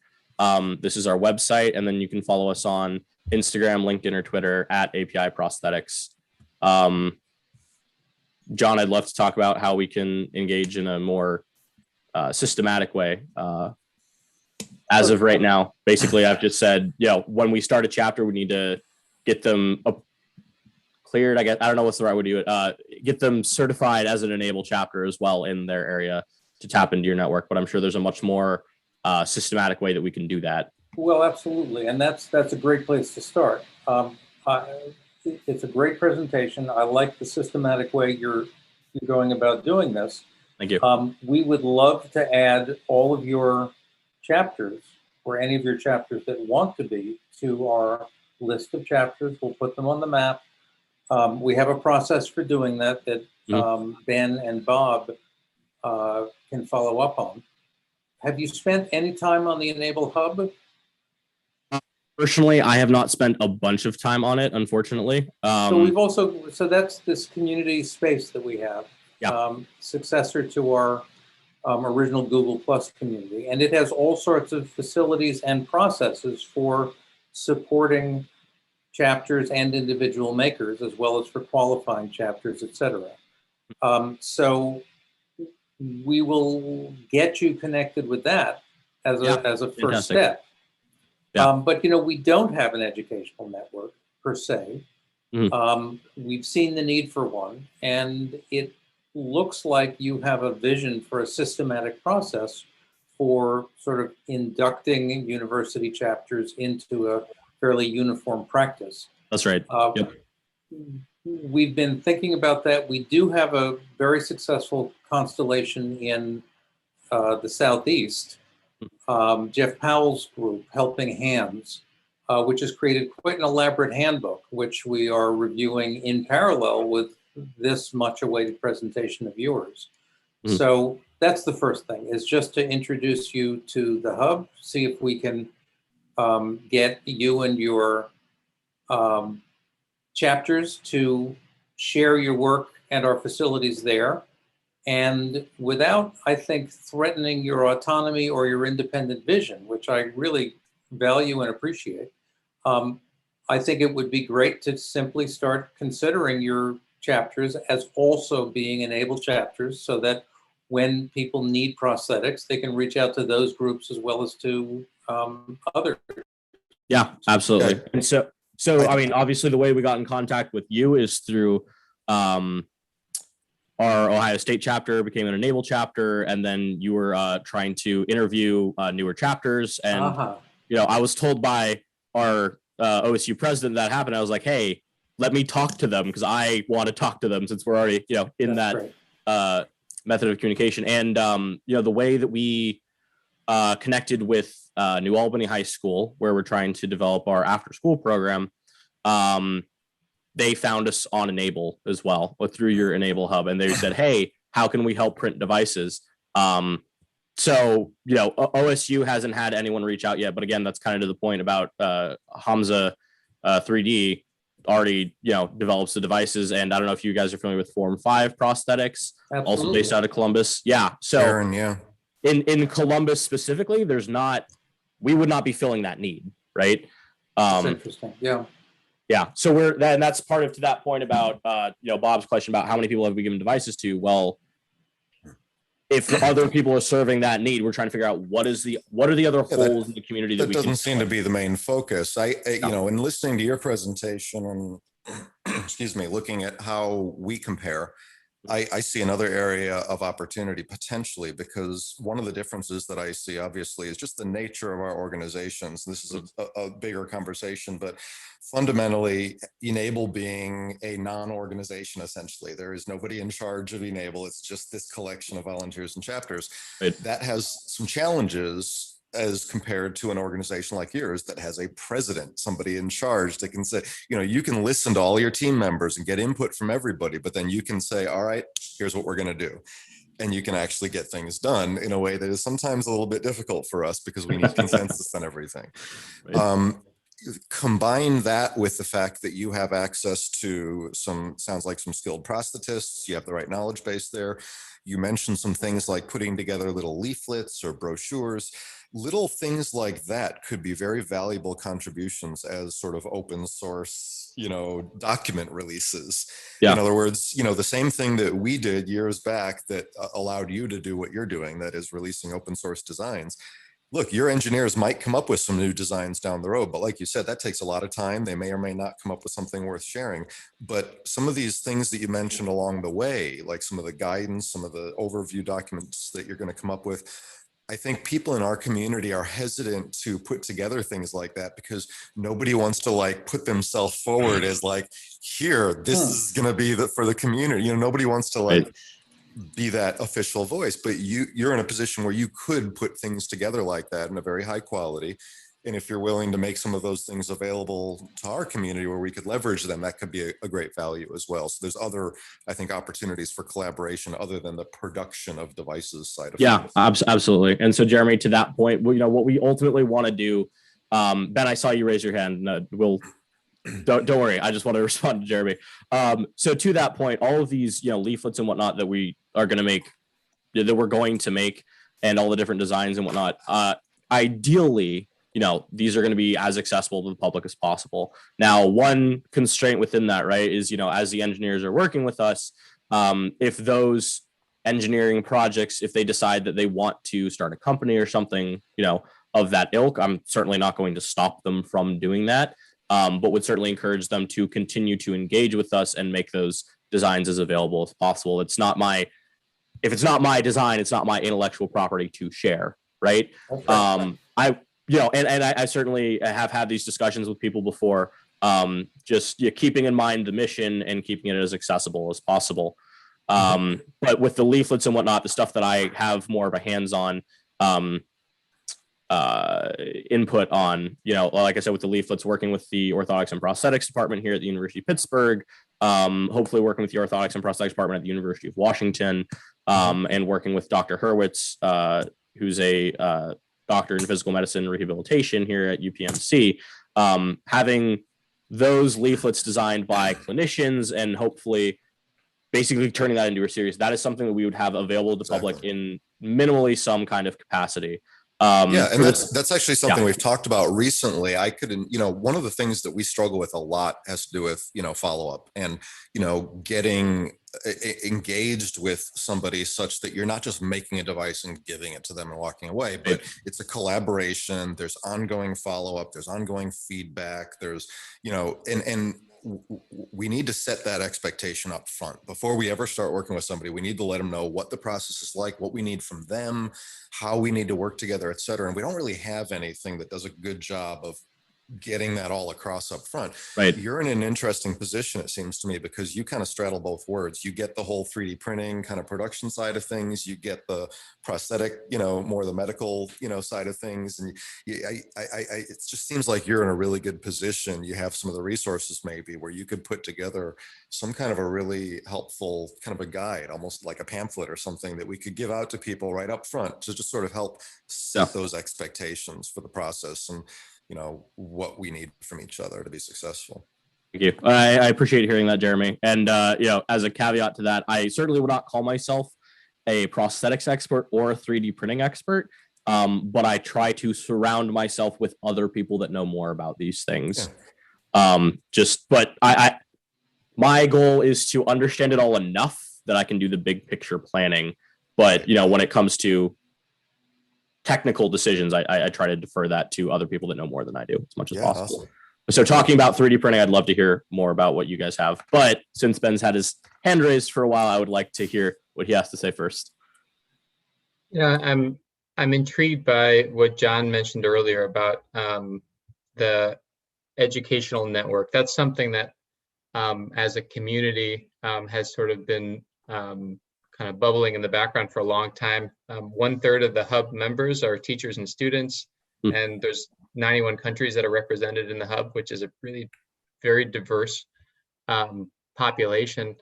This is our website, and then you can follow us on Instagram, LinkedIn, or Twitter at API Prosthetics. John, I'd love to talk about how we can engage in a more systematic way. As of right now, basically, I've just said, when we start a chapter, we need to get them cleared. I don't know what's the right way to do it. Get them certified as an e-NABLE chapter as well in their area to tap into your network. But I'm sure there's a much more systematic way that we can do that. Well, absolutely, and that's a great place to start. It's a great presentation. I like the systematic way you're going about doing this. Thank you. We would love to add all of your chapters, or any of your chapters that want to be, to our list of chapters. We'll put them on the map. We have a process for doing that Ben and Bob can follow up on. Have you spent any time on the e-NABLE Hub? Personally, I have not spent a bunch of time on it, unfortunately. So that's this community space that we have, successor to our original Google Plus community. And it has all sorts of facilities and processes for supporting chapters and individual makers, as well as for qualifying chapters, etc. So we will get you connected with that as a first step. But we don't have an educational network per se. We've seen the need for one, and it looks like you have a vision for a systematic process for sort of inducting university chapters into a fairly uniform practice. That's right. We've been thinking about that. We do have a very successful constellation in the Southeast. Jeff Powell's group, Helping Hands, which has created quite an elaborate handbook, which we are reviewing in parallel with this much awaited presentation of yours. So that's the first thing, is just to introduce you to the hub, see if we can get you and your chapters to share your work and our facilities there. And without, I think, threatening your autonomy or your independent vision, which I really value and appreciate, I think it would be great to simply start considering your chapters as also being e-NABLE chapters, so that when people need prosthetics, they can reach out to those groups as well as to others. Yeah, absolutely. And so I mean, obviously the way we got in contact with you is through our Ohio State chapter became an e-NABLE chapter, and then you were trying to interview newer chapters. And I was told by our OSU president that happened. I was like, hey, let me talk to them, because I want to talk to them, since we're already in that method of communication. And the way that we connected with New Albany High School, where we're trying to develop our after school program, they found us on e-NABLE as well, or through your e-NABLE hub, and they said, hey, how can we help print devices? So OSU hasn't had anyone reach out yet, but again, that's kind of to the point about Hamza 3D. already, develops the devices. And I don't know if you guys are familiar with Form 5 prosthetics, also Absolutely. based out of Columbus. Yeah. So Aaron, yeah. in Columbus specifically, we would not be filling that need, right? That's interesting. Yeah. Yeah. So that's part of, to that point about, Bob's question about how many people have we given devices to? Well, if other people are serving that need, we're trying to figure out what are the other holes in the community that we doesn't can seem to be the main focus. In listening to your presentation and excuse me, looking at how we compare, I see another area of opportunity potentially, because one of the differences that I see obviously is just the nature of our organizations. This is a bigger conversation, but fundamentally e-NABLE being a non-organization, essentially, there is nobody in charge of e-NABLE. It's just this collection of volunteers and chapters. Right. That has some challenges as compared to an organization like yours that has a president, somebody in charge that can say, you can listen to all your team members and get input from everybody, but then you can say, all right, here's what we're going to do. And you can actually get things done in a way that is sometimes a little bit difficult for us because we need consensus on everything. Right. Combine that with the fact that you have access to sounds like some skilled prosthetists, you have the right knowledge base there. You mentioned some things like putting together little leaflets or brochures. Little things like that could be very valuable contributions as sort of open source, document releases. Yeah. In other words, the same thing that we did years back that allowed you to do what you're doing, that is releasing open source designs. Look, your engineers might come up with some new designs down the road, but like you said, that takes a lot of time. They may or may not come up with something worth sharing. But some of these things that you mentioned along the way, like some of the guidance, some of the overview documents that you're going to come up with, I think people in our community are hesitant to put together things like that because nobody wants to put themselves forward as here, this is going to be for the community. Nobody wants to be that official voice, but you're in a position where you could put things together like that in a very high quality. And if you're willing to make some of those things available to our community where we could leverage them, that could be a great value as well. So there's other, I think, opportunities for collaboration other than the production of devices side of things. Absolutely. And so Jeremy, to that point, what we ultimately want to do, Ben, I saw you raise your hand. Don't worry. I just want to respond to Jeremy. So to that point, all of these, leaflets and whatnot that we are going to make, that we're going to make, and all the different designs and whatnot, ideally, these are going to be as accessible to the public as possible. Now, one constraint within that, right, is, as the engineers are working with us, if those engineering projects, if they decide that they want to start a company or something, of that ilk, I'm certainly not going to stop them from doing that. But would certainly encourage them to continue to engage with us and make those designs as available as possible. If it's not my design, it's not my intellectual property to share, right? Okay. I certainly have had these discussions with people before, just keeping in mind the mission and keeping it as accessible as possible. But with the leaflets and whatnot, the stuff that I have more of a hands-on input on, like I said, with the leaflets, working with the orthotics and prosthetics department here at the University of Pittsburgh, hopefully working with the orthotics and prosthetics department at the University of Washington, and working with Dr. Hurwitz, who's a doctor in physical medicine rehabilitation here at UPMC, having those leaflets designed by clinicians and hopefully basically turning that into a series. That is something that we would have available to the public in minimally some kind of capacity. And that's actually something we've talked about recently. I couldn't, one of the things that we struggle with a lot has to do with, follow-up and, getting engaged with somebody such that you're not just making a device and giving it to them and walking away, but it's a collaboration. There's ongoing follow-up, there's ongoing feedback, there's, and we need to set that expectation up front before we ever start working with somebody. We need to let them know what the process is like, what we need from them, how we need to work together, et cetera. And we don't really have anything that does a good job of getting that all across up front. Right. You're in an interesting position, it seems to me, because you kind of straddle both worlds. You get the whole 3D printing kind of production side of things. You get the prosthetic, more the medical, side of things. And it just seems like you're in a really good position. You have some of the resources maybe where you could put together some kind of a really helpful kind of a guide, almost like a pamphlet or something that we could give out to people right up front to just sort of help set those expectations for the process and what we need from each other to be successful. Thank you. I appreciate hearing that, Jeremy. And, as a caveat to that, I certainly would not call myself a prosthetics expert or a 3D printing expert, but I try to surround myself with other people that know more about these things. But my goal is to understand it all enough that I can do the big picture planning. But, when it comes to technical decisions, I try to defer that to other people that know more than I do as much as possible. Awesome. So talking about 3D printing, I'd love to hear more about what you guys have. But since Ben's had his hand raised for a while, I would like to hear what he has to say first. Yeah, I'm intrigued by what John mentioned earlier about the educational network. That's something that as a community has sort of been kind of bubbling in the background for a long time. 1/3 of the hub members are teachers and students, and there's 91 countries that are represented in the hub, which is a really very diverse population.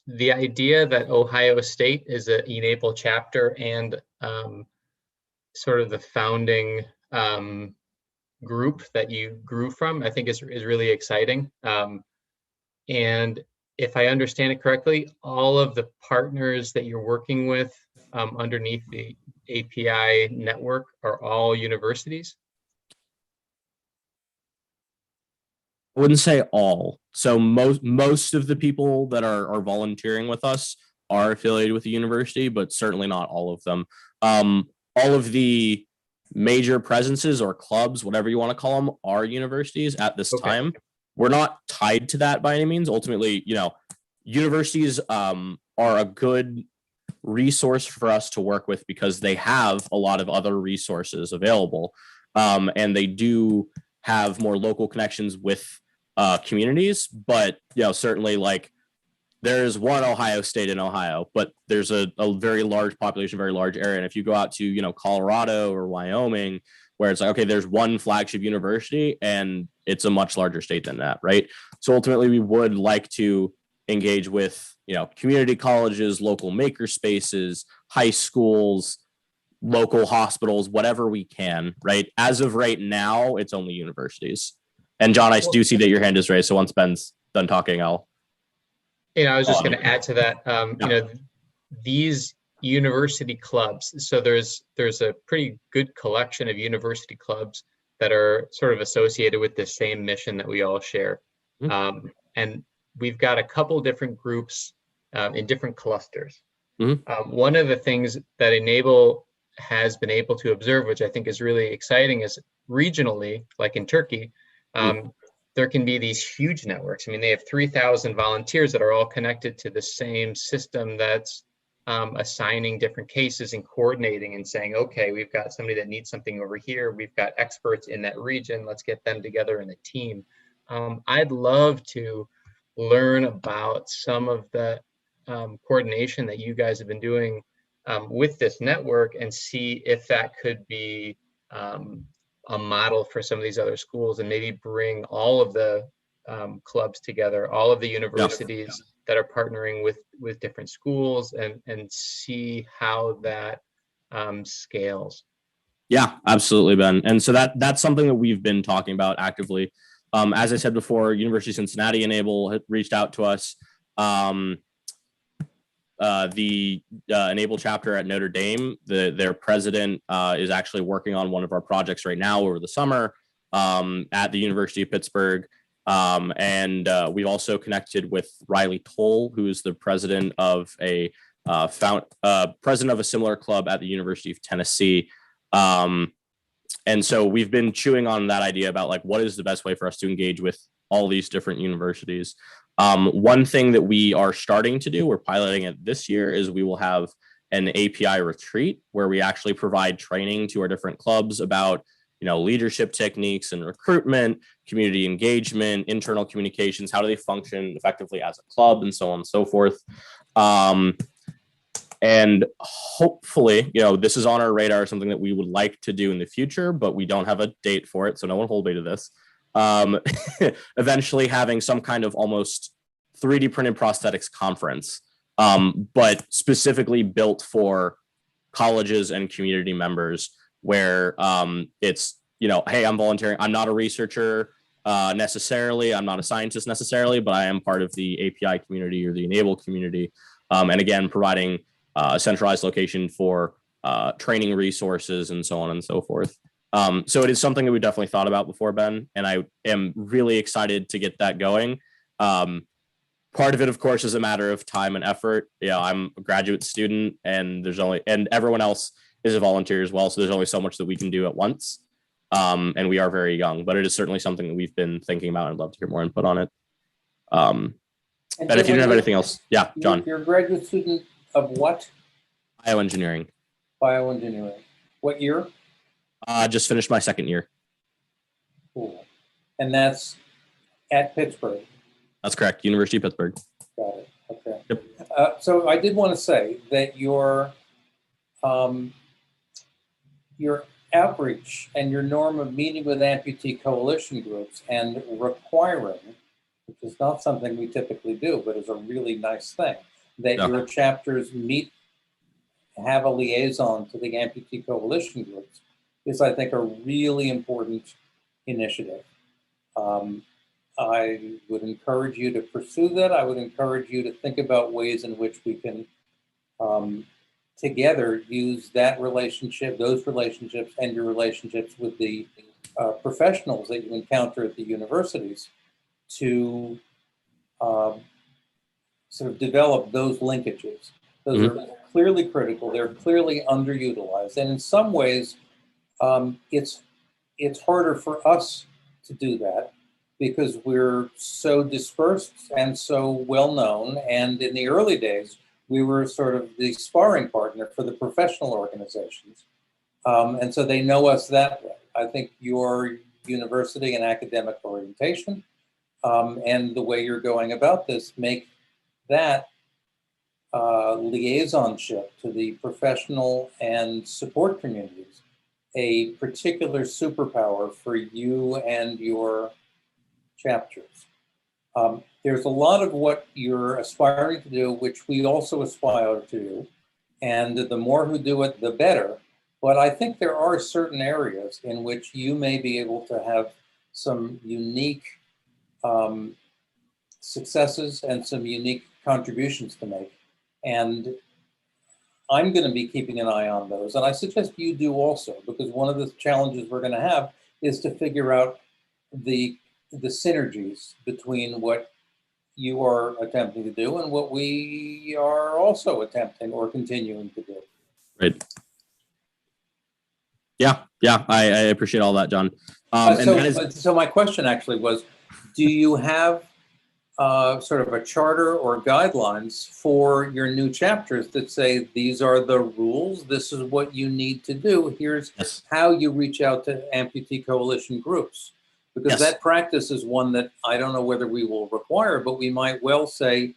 The idea that Ohio State is an e-NABLE chapter and sort of the founding group that you grew from, I think is really exciting. And if I understand it correctly, all of the partners that you're working with underneath the API network are all universities? I wouldn't say all. So most of the people that are volunteering with us are affiliated with the university, but certainly not all of them. All of the major presences or clubs, whatever you want to call them, are universities at this time. We're not tied to that by any means. Ultimately, universities are a good resource for us to work with because they have a lot of other resources available, and they do have more local connections with communities. But certainly, like, there's one Ohio State in Ohio, but there's a very large population, very large area. And if you go out to Colorado or Wyoming, where it's like, okay, there's one flagship university and it's a much larger state than that, right? So ultimately, we would like to engage with community colleges, local maker spaces, high schools, local hospitals, whatever we can, right? As of right now, it's only universities. And John, I do see that your hand is raised. So once Ben's done talking, I was just going to add to that. These university clubs. So there's a pretty good collection of university clubs that are sort of associated with the same mission that we all share, and we've got a couple different groups in different clusters. One of the things that e-NABLE has been able to observe, which I think is really exciting, is regionally, like in Turkey, there can be these huge networks. I mean, they have 3,000 volunteers that are all connected to the same system that's assigning different cases and coordinating and saying, okay, we've got somebody that needs something over here. We've got experts in that region. Let's get them together in a team. I'd love to learn about some of the coordination that you guys have been doing with this network and see if that could be a model for some of these other schools, and maybe bring all of the clubs together, all of the universities that are partnering with different schools, and see how that scales. Yeah, absolutely, Ben. And so that's something that we've been talking about actively. As I said before, University of Cincinnati e-NABLE had reached out to us. The e-NABLE chapter at Notre Dame, their president is actually working on one of our projects right now over the summer at the University of Pittsburgh. And we've also connected with Riley Toll, who is the president of president of a similar club at the University of Tennessee. And so we've been chewing on that idea about, like, what is the best way for us to engage with all these different universities. One thing that we are starting to do, we're piloting it this year, is we will have an API retreat where we actually provide training to our different clubs about, leadership techniques and recruitment, community engagement, internal communications, how do they function effectively as a club, and so on and so forth. And hopefully, this is on our radar, something that we would like to do in the future, but we don't have a date for it, so no one hold me to this. Eventually having some kind of almost 3D printed prosthetics conference, but specifically built for colleges and community members, where it's hey, I'm volunteering. I'm not a researcher necessarily. I'm not a scientist necessarily, but I am part of the API community or the e-NABLE community. And again, providing a centralized location for training resources and so on and so forth. So it is something that we definitely thought about before, Ben, and I am really excited to get that going. Part of it, of course, is a matter of time and effort. I'm a graduate student, and everyone else is a volunteer as well. So there's only so much that we can do at once. And we are very young, but it is certainly something that we've been thinking about, and I'd love to hear more input on it. And if you didn't have anything else, yeah, John. You're a graduate student of what? Bioengineering. Bioengineering. What year? Just finished my second year. Cool. And that's at Pittsburgh. That's correct. University of Pittsburgh. Got it. Okay. Yep. So I did want to say that your outreach and your norm of meeting with amputee coalition groups and requiring, which is not something we typically do, but is a really nice thing, that your chapters have a liaison to the amputee coalition groups is, I think, a really important initiative. I would encourage you to pursue that. I would encourage you to think about ways in which we can together use that relationship, those relationships, and your relationships with the professionals that you encounter at the universities to sort of develop those linkages. Those are clearly critical. They're clearly underutilized. And in some ways, it's harder for us to do that because we're so dispersed and so well-known. And in the early days, we were sort of the sparring partner for the professional organizations. And so they know us that way. I think your university and academic orientation and the way you're going about this make that liaisonship to the professional and support communities a particular superpower for you and your chapters. There's a lot of what you're aspiring to do, which we also aspire to do. And the more who do it, the better. But I think there are certain areas in which you may be able to have some unique successes and some unique contributions to make. And I'm going to be keeping an eye on those. And I suggest you do also, because one of the challenges we're going to have is to figure out the synergies between what you are attempting to do and what we are also attempting or continuing to do. Right. Yeah, I appreciate all that, John. So my question actually was, do you have sort of a charter or guidelines for your new chapters that say, these are the rules, this is what you need to do, here's how you reach out to amputee coalition groups? Because that practice is one that I don't know whether we will require, but we might well say,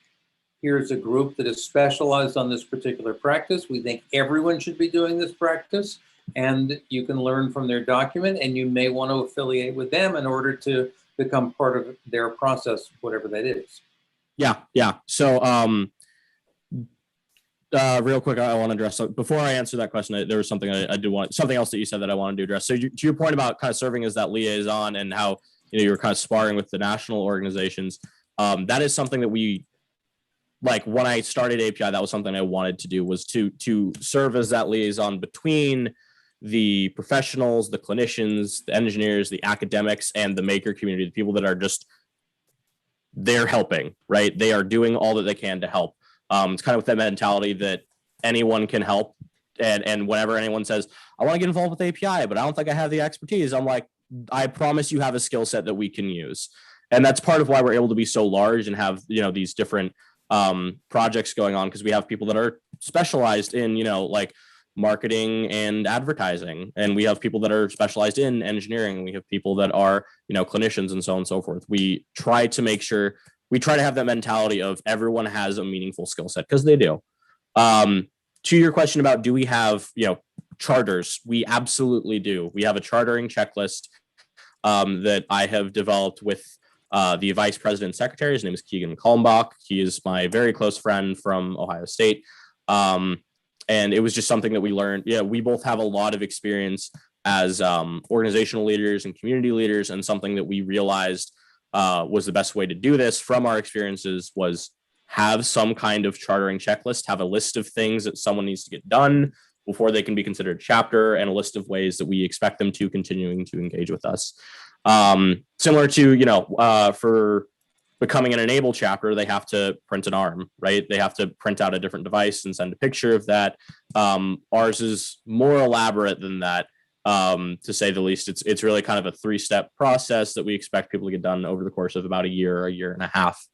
here's a group that is specialized on this particular practice. We think everyone should be doing this practice, and you can learn from their document, and you may want to affiliate with them in order to become part of their process, whatever that is. Yeah. So real quick, I want to address, so before I answer that question, there was something something else that you said that I wanted to address. So to your point about kind of serving as that liaison and how, you were kind of sparring with the national organizations, that is something that we, like when I started API, that was something I wanted to do, was to serve as that liaison between the professionals, the clinicians, the engineers, the academics, and the maker community, the people that are just, they're helping, right? They are doing all that they can to help. It's kind of with that mentality that anyone can help. And whenever anyone says, I want to get involved with API, but I don't think I have the expertise, I'm like, I promise you have a skill set that we can use. And that's part of why we're able to be so large and have, these different projects going on, because we have people that are specialized in, like marketing and advertising. And we have people that are specialized in engineering. We have people that are, clinicians and so on and so forth. We try to have that mentality of everyone has a meaningful skill set, because they do. To your question about, do we have, charters? We absolutely do. We have a chartering checklist that I have developed with the vice president and secretary. His name is Keegan Kalmbach. He is my very close friend from Ohio State. And it was just something that we learned. Yeah, we both have a lot of experience as organizational leaders and community leaders, and something that we realized was the best way to do this from our experiences was have some kind of chartering checklist, have a list of things that someone needs to get done before they can be considered a chapter, and a list of ways that we expect them to continuing to engage with us. Similar to, for becoming an e-NABLE chapter, they have to print an arm, right? They have to print out a different device and send a picture of that. Ours is more elaborate than that, to say the least. It's really kind of a 3-step process that we expect people to get done over the course of about a year and a half.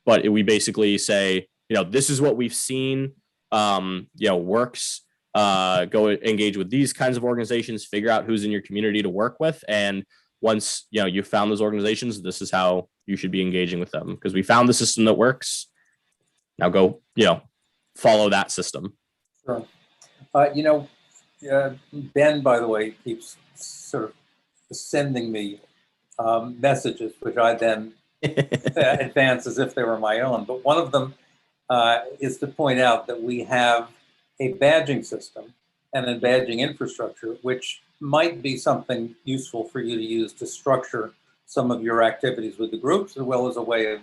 But we basically say, this is what we've seen, works. Go engage with these kinds of organizations, figure out who's in your community to work with. And once, you've found those organizations, this is how you should be engaging with them, because we found the system that works. Now go, follow that system. Sure. Ben, by the way, keeps sort of sending me messages, which I then advance as if they were my own. But one of them is to point out that we have a badging system and a badging infrastructure, which might be something useful for you to use to structure some of your activities with the groups, as well as a way of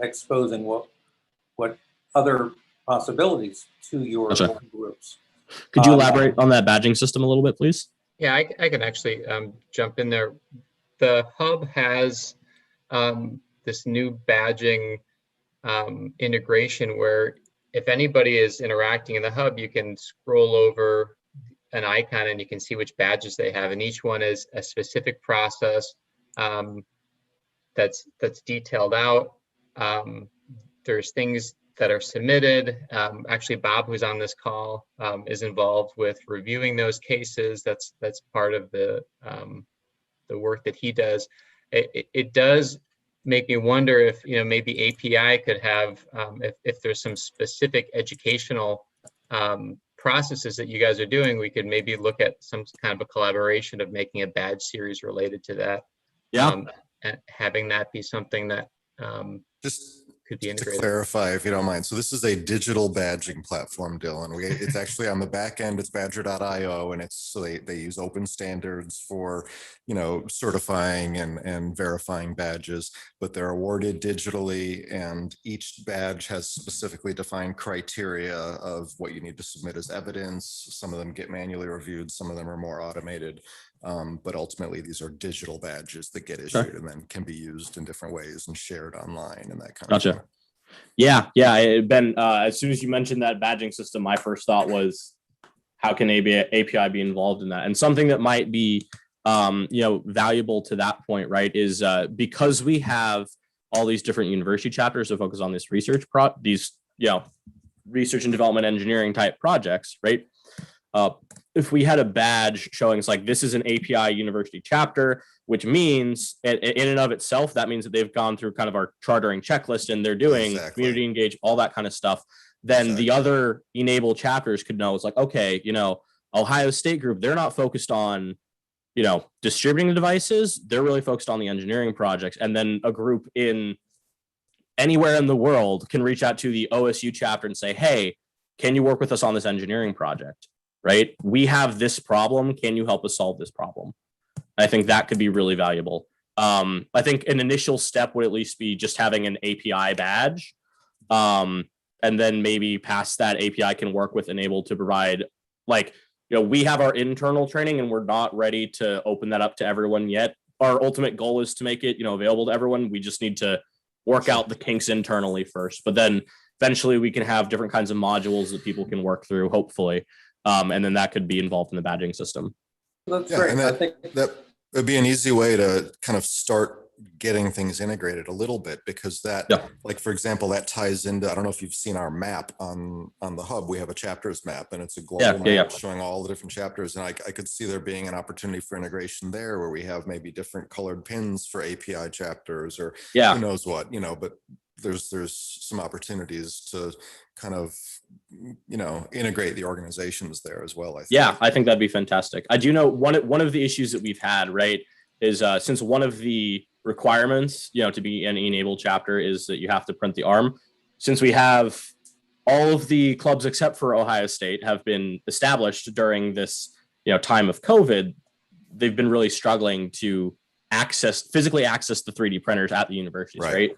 exposing what other possibilities to your Gotcha. groups. Could you elaborate on that badging system a little bit, please? Yeah, I can actually jump in there. The hub has this new badging integration where if anybody is interacting in the hub, you can scroll over an icon and you can see which badges they have, and each one is a specific process that's detailed out. There's things that are submitted. Actually, Bob, who's on this call, is involved with reviewing those cases. That's part of the work that he does. It does make me wonder if maybe API could have if there's some specific educational processes that you guys are doing, we could maybe look at some kind of a collaboration of making a badge series related to that. Yeah. And having that be something that Just could be to integrated. clarify, if you don't mind. So this is a digital badging platform, Dylan. It's actually on the back end, it's badger.io, and they use open standards for, certifying and verifying badges, but they're awarded digitally, and each badge has specifically defined criteria of what you need to submit as evidence. Some of them get manually reviewed, some of them are more automated. But ultimately, these are digital badges that get issued and then can be used in different ways and shared online and that kind of thing. Yeah. Ben, as soon as you mentioned that badging system, my first thought was, how can API be involved in that? And something that might be, valuable to that point, right, is because we have all these different university chapters that focus on this research research and development engineering type projects, right? If we had a badge showing it's like, this is an API university chapter, which means in and of itself, that means that they've gone through kind of our chartering checklist and they're doing community engage, all that kind of stuff. Then the other e-NABLE chapters could know it's like, okay, Ohio State group, they're not focused on, distributing the devices. They're really focused on the engineering projects. And then a group in anywhere in the world can reach out to the OSU chapter and say, hey, can you work with us on this engineering project? Right? We have this problem. Can you help us solve this problem? I think that could be really valuable. I think an initial step would at least be just having an API badge. And then maybe past that, API can work with e-NABLE to provide, we have our internal training and we're not ready to open that up to everyone yet. Our ultimate goal is to make it, available to everyone. We just need to work out the kinks internally first. But then eventually we can have different kinds of modules that people can work through, hopefully. And then that could be involved in the badging system. That's great. And I think that would be an easy way to kind of start getting things integrated a little bit, because like, for example, that ties into, I don't know if you've seen our map on the hub. We have a chapters map, and it's a global map showing all the different chapters. And I could see there being an opportunity for integration there, where we have maybe different colored pins for API chapters, or who knows what, but there's some opportunities to kind of, integrate the organizations there as well. I think. Yeah, I think that'd be fantastic. I do know one of the issues that we've had, right, is since one of the requirements, to be an e-NABLE chapter is that you have to print the arm. Since we have all of the clubs except for Ohio State have been established during this, time of COVID, they've been really struggling to physically access the 3D printers at the universities, right?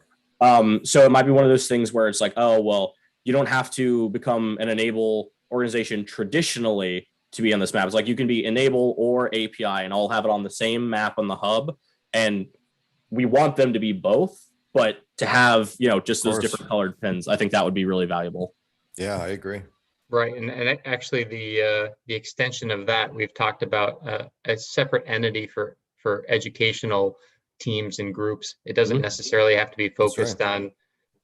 So it might be one of those things where it's like, oh, well, you don't have to become an e-NABLE organization traditionally to be on this map. It's like you can be e-NABLE or API and all have it on the same map on the hub. And we want them to be both, but to have, just those different colored pins, I think that would be really valuable. Yeah, I agree. Right, and actually the extension of that, we've talked about a separate entity for educational teams and groups. It doesn't necessarily have to be focused on,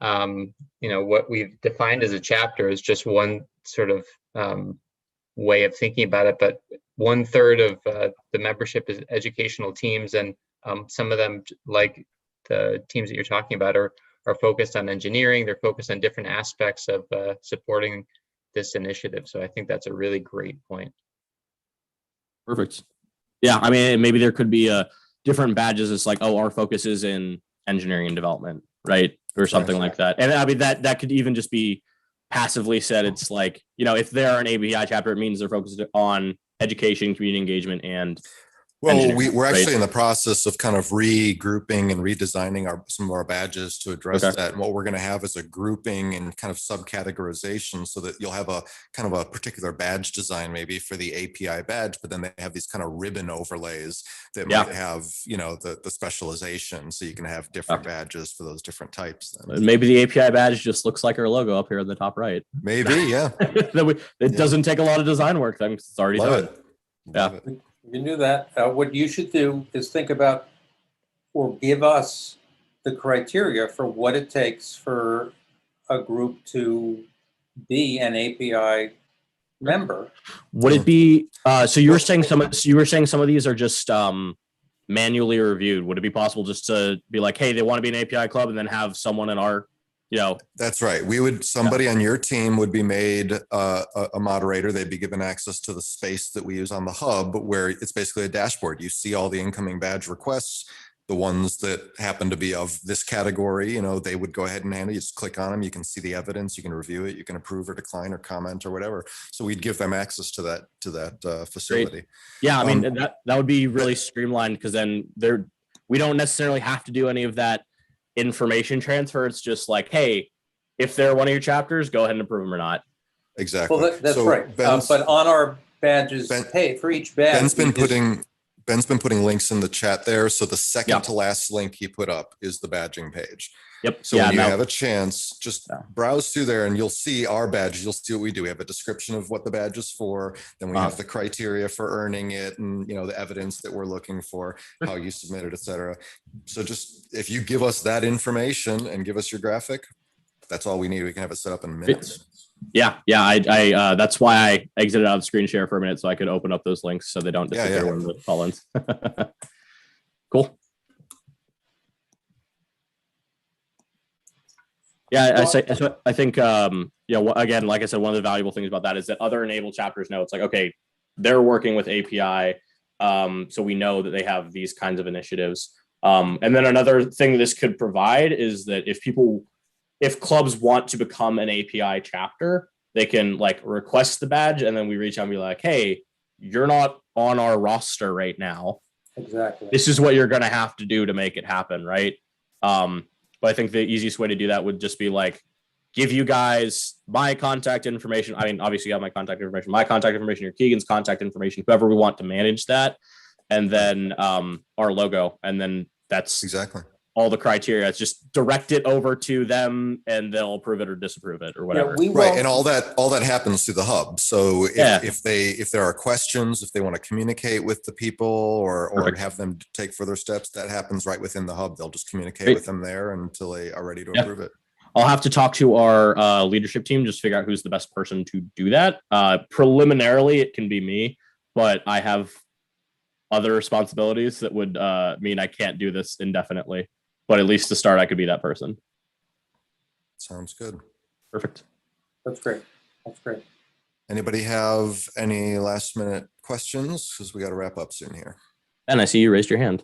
what we've defined as a chapter is just one sort of way of thinking about it. But 1/3 of the membership is educational teams, and some of them, like the teams that you're talking about, are focused on engineering. They're focused on different aspects of supporting this initiative. So I think that's a really great point. Perfect. Yeah, I mean, maybe there could be different badges. It's like, oh, our focus is in engineering and development, right? Or something like that. And I mean, that could even just be passively said. It's like, if they're an ABI chapter, it means they're focused on education, community engagement, and well, we're actually in the process of kind of regrouping and redesigning some of our badges to address that. And what we're going to have is a grouping and kind of subcategorization so that you'll have a kind of a particular badge design maybe for the API badge, but then they have these kind of ribbon overlays that might have, the specialization. So you can have different badges for those different types. Then. Maybe the API badge just looks like our logo up here in the top right. Maybe, yeah. It doesn't take a lot of design work. It's already done. Love it. You can do that. What you should do is think about or give us the criteria for what it takes for a group to be an API member. Would it be so you were saying some of these are just manually reviewed? Would it be possible just to be like, hey, they want to be an API club, and then have someone in our That's right. Somebody on your team would be made a moderator. They'd be given access to the space that we use on the hub, where it's basically a dashboard. You see all the incoming badge requests, the ones that happen to be of this category, they would go ahead and handle. You just click on them. You can see the evidence. You can review it. You can approve or decline or comment or whatever. So we'd give them access to that facility. Great. Yeah, I mean, that would be really streamlined, because then we don't necessarily have to do any of that information transfer. It's just like, hey, if they're one of your chapters, go ahead and approve them or not. Exactly. Well, that's right. But on our badges, for each badge, Ben's been putting links in the chat there. So the second to last link he put up is the badging page. Yep. So when you have a chance, just browse through there and you'll see our badges. You'll see what we do. We have a description of what the badge is for. Then we have the criteria for earning it, and the evidence that we're looking for, how you submit it, etc. So just if you give us that information and give us your graphic, that's all we need. We can have it set up in minutes. Yeah. I that's why I exited out of the screen share for a minute, so I could open up those links so they don't disappear when the call ends. Cool. Yeah, I think again, like I said, one of the valuable things about that is that other e-NABLE chapters know it's like, okay, they're working with API, so we know that they have these kinds of initiatives. And then another thing this could provide is that if clubs want to become an API chapter, they can request the badge, and then we reach out and be like, hey, you're not on our roster right now. Exactly. This is what you're going to have to do to make it happen, right? But I think the easiest way to do that would just be give you guys my contact information. I mean, obviously you have my contact information, your Keegan's contact information, whoever we want to manage that, and then our logo, and then that's exactly all the criteria. It's just direct it over to them, and they'll approve it or disapprove it or whatever. Right, and all that happens through the hub. So if there are questions, if they want to communicate with the people or have them take further steps, that happens right within the hub. They'll just communicate with them there until they are ready to approve it. I'll have to talk to our leadership team, just figure out who's the best person to do that. Preliminarily, it can be me, but I have other responsibilities that would mean I can't do this indefinitely. But at least to start, I could be that person. Sounds good. Perfect. That's great. Anybody have any last minute questions? Because we got to wrap up soon here. And I see you raised your hand.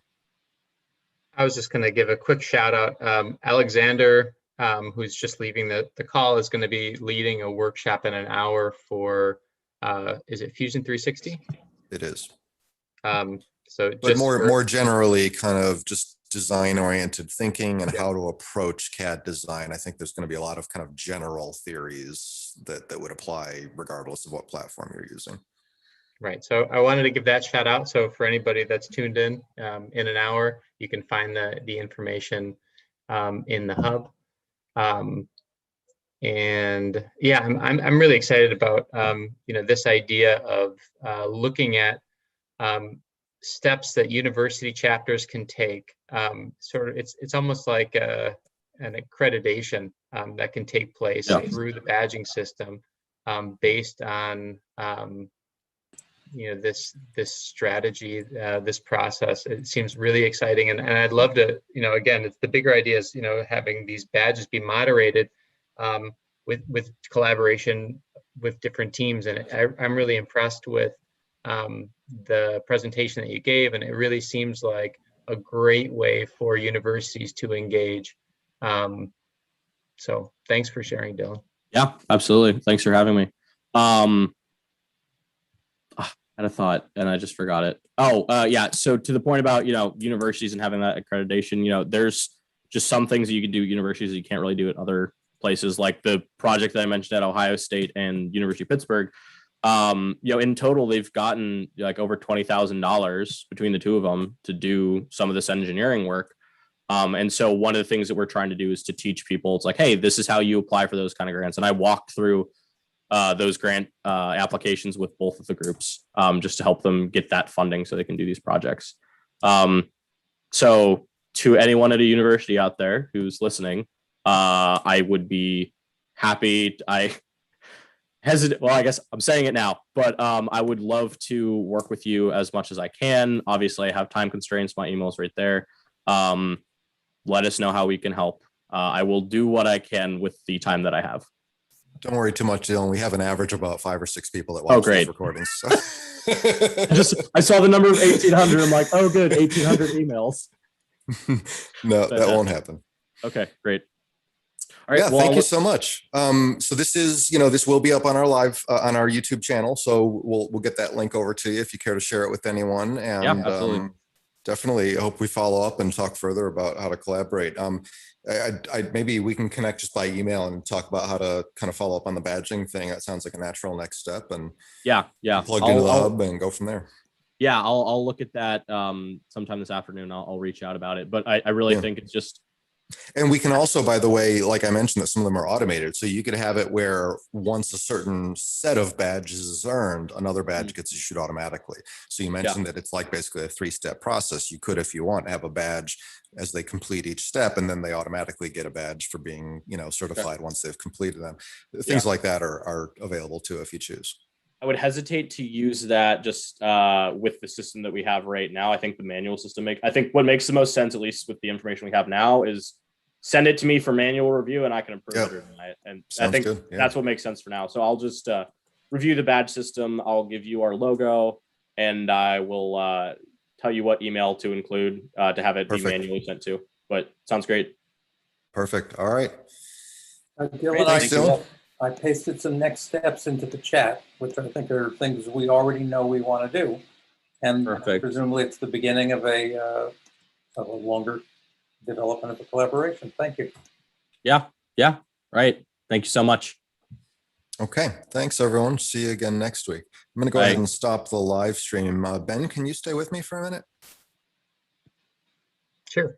I was just going to give a quick shout out. Alexander, who's just leaving the call, is going to be leading a workshop in an hour for, is it Fusion 360? It is. So But just more generally, kind of just design-oriented thinking and how to approach CAD design. I think there's going to be a lot of kind of general theories that would apply regardless of what platform you're using. Right. So I wanted to give that shout out. So for anybody that's tuned in an hour, you can find the information in the hub. And yeah, I'm really excited about this idea of looking at steps that university chapters can take. Sort of, it's almost like an accreditation that can take place through the badging system based on this strategy, this process. It seems really exciting, and I'd love to, again, it's the bigger ideas, having these badges be moderated with collaboration with different teams. And I'm really impressed with the presentation that you gave, and it really seems like a great way for universities to engage. So thanks for sharing, Dylan. Yeah, absolutely. Thanks for having me. I had a thought and I just forgot it. Yeah. So to the point about, universities and having that accreditation, there's just some things that you can do at universities that you can't really do at other places, like the project that I mentioned at Ohio State and University of Pittsburgh. In total, they've gotten like over $20,000 between the two of them to do some of this engineering work. And so one of the things that we're trying to do is to teach people, it's like, hey, this is how you apply for those kind of grants. And I walked through those grant applications with both of the groups just to help them get that funding so they can do these projects. So to anyone at a university out there who's listening, I would be happy. I guess I'm saying it now, but I would love to work with you as much as I can. Obviously, I have time constraints. My email's right there. Let us know how we can help. I will do what I can with the time that I have. Don't worry too much, Dylan. We have an average of about 5 or 6 people that watch these recordings. So. I saw the number of 1,800. I'm like, oh, good, 1,800 emails. No, that won't happen. Okay, great. All right. Yeah, thank you so much. So this is, this will be up on our live on our YouTube channel. So we'll get that link over to you if you care to share it with anyone. And yeah, absolutely. Definitely hope we follow up and talk further about how to collaborate. Maybe we can connect just by email and talk about how to kind of follow up on the badging thing. That sounds like a natural next step. And yeah, plug into the hub and go from there. Yeah, I'll look at that sometime this afternoon. I'll reach out about it. But I really think it's just. And we can also, by the way, like I mentioned, that some of them are automated. So you could have it where once a certain set of badges is earned, another badge gets issued automatically. So you mentioned that it's like basically a 3-step process. You could, if you want, have a badge as they complete each step, and then they automatically get a badge for being, certified once they've completed them. Things like that are available too if you choose. I would hesitate to use that just with the system that we have right now. I think the manual system I think what makes the most sense, at least with the information we have now, is send it to me for manual review and I can approve it or deny it. And I think that's what makes sense for now. So I'll just review the badge system. I'll give you our logo and I will tell you what email to include to have it be manually sent to. But sounds great. Perfect. All right. Dylan, I pasted some next steps into the chat, which I think are things we already know we want to do. And presumably it's the beginning of a longer development of the collaboration. Thank you. Yeah. Right. Thank you so much. Okay. Thanks, everyone. See you again next week. I'm going to go ahead and stop the live stream. Ben, can you stay with me for a minute? Sure.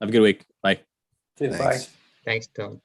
Have a good week. Bye. Bye. Thanks, Dylan.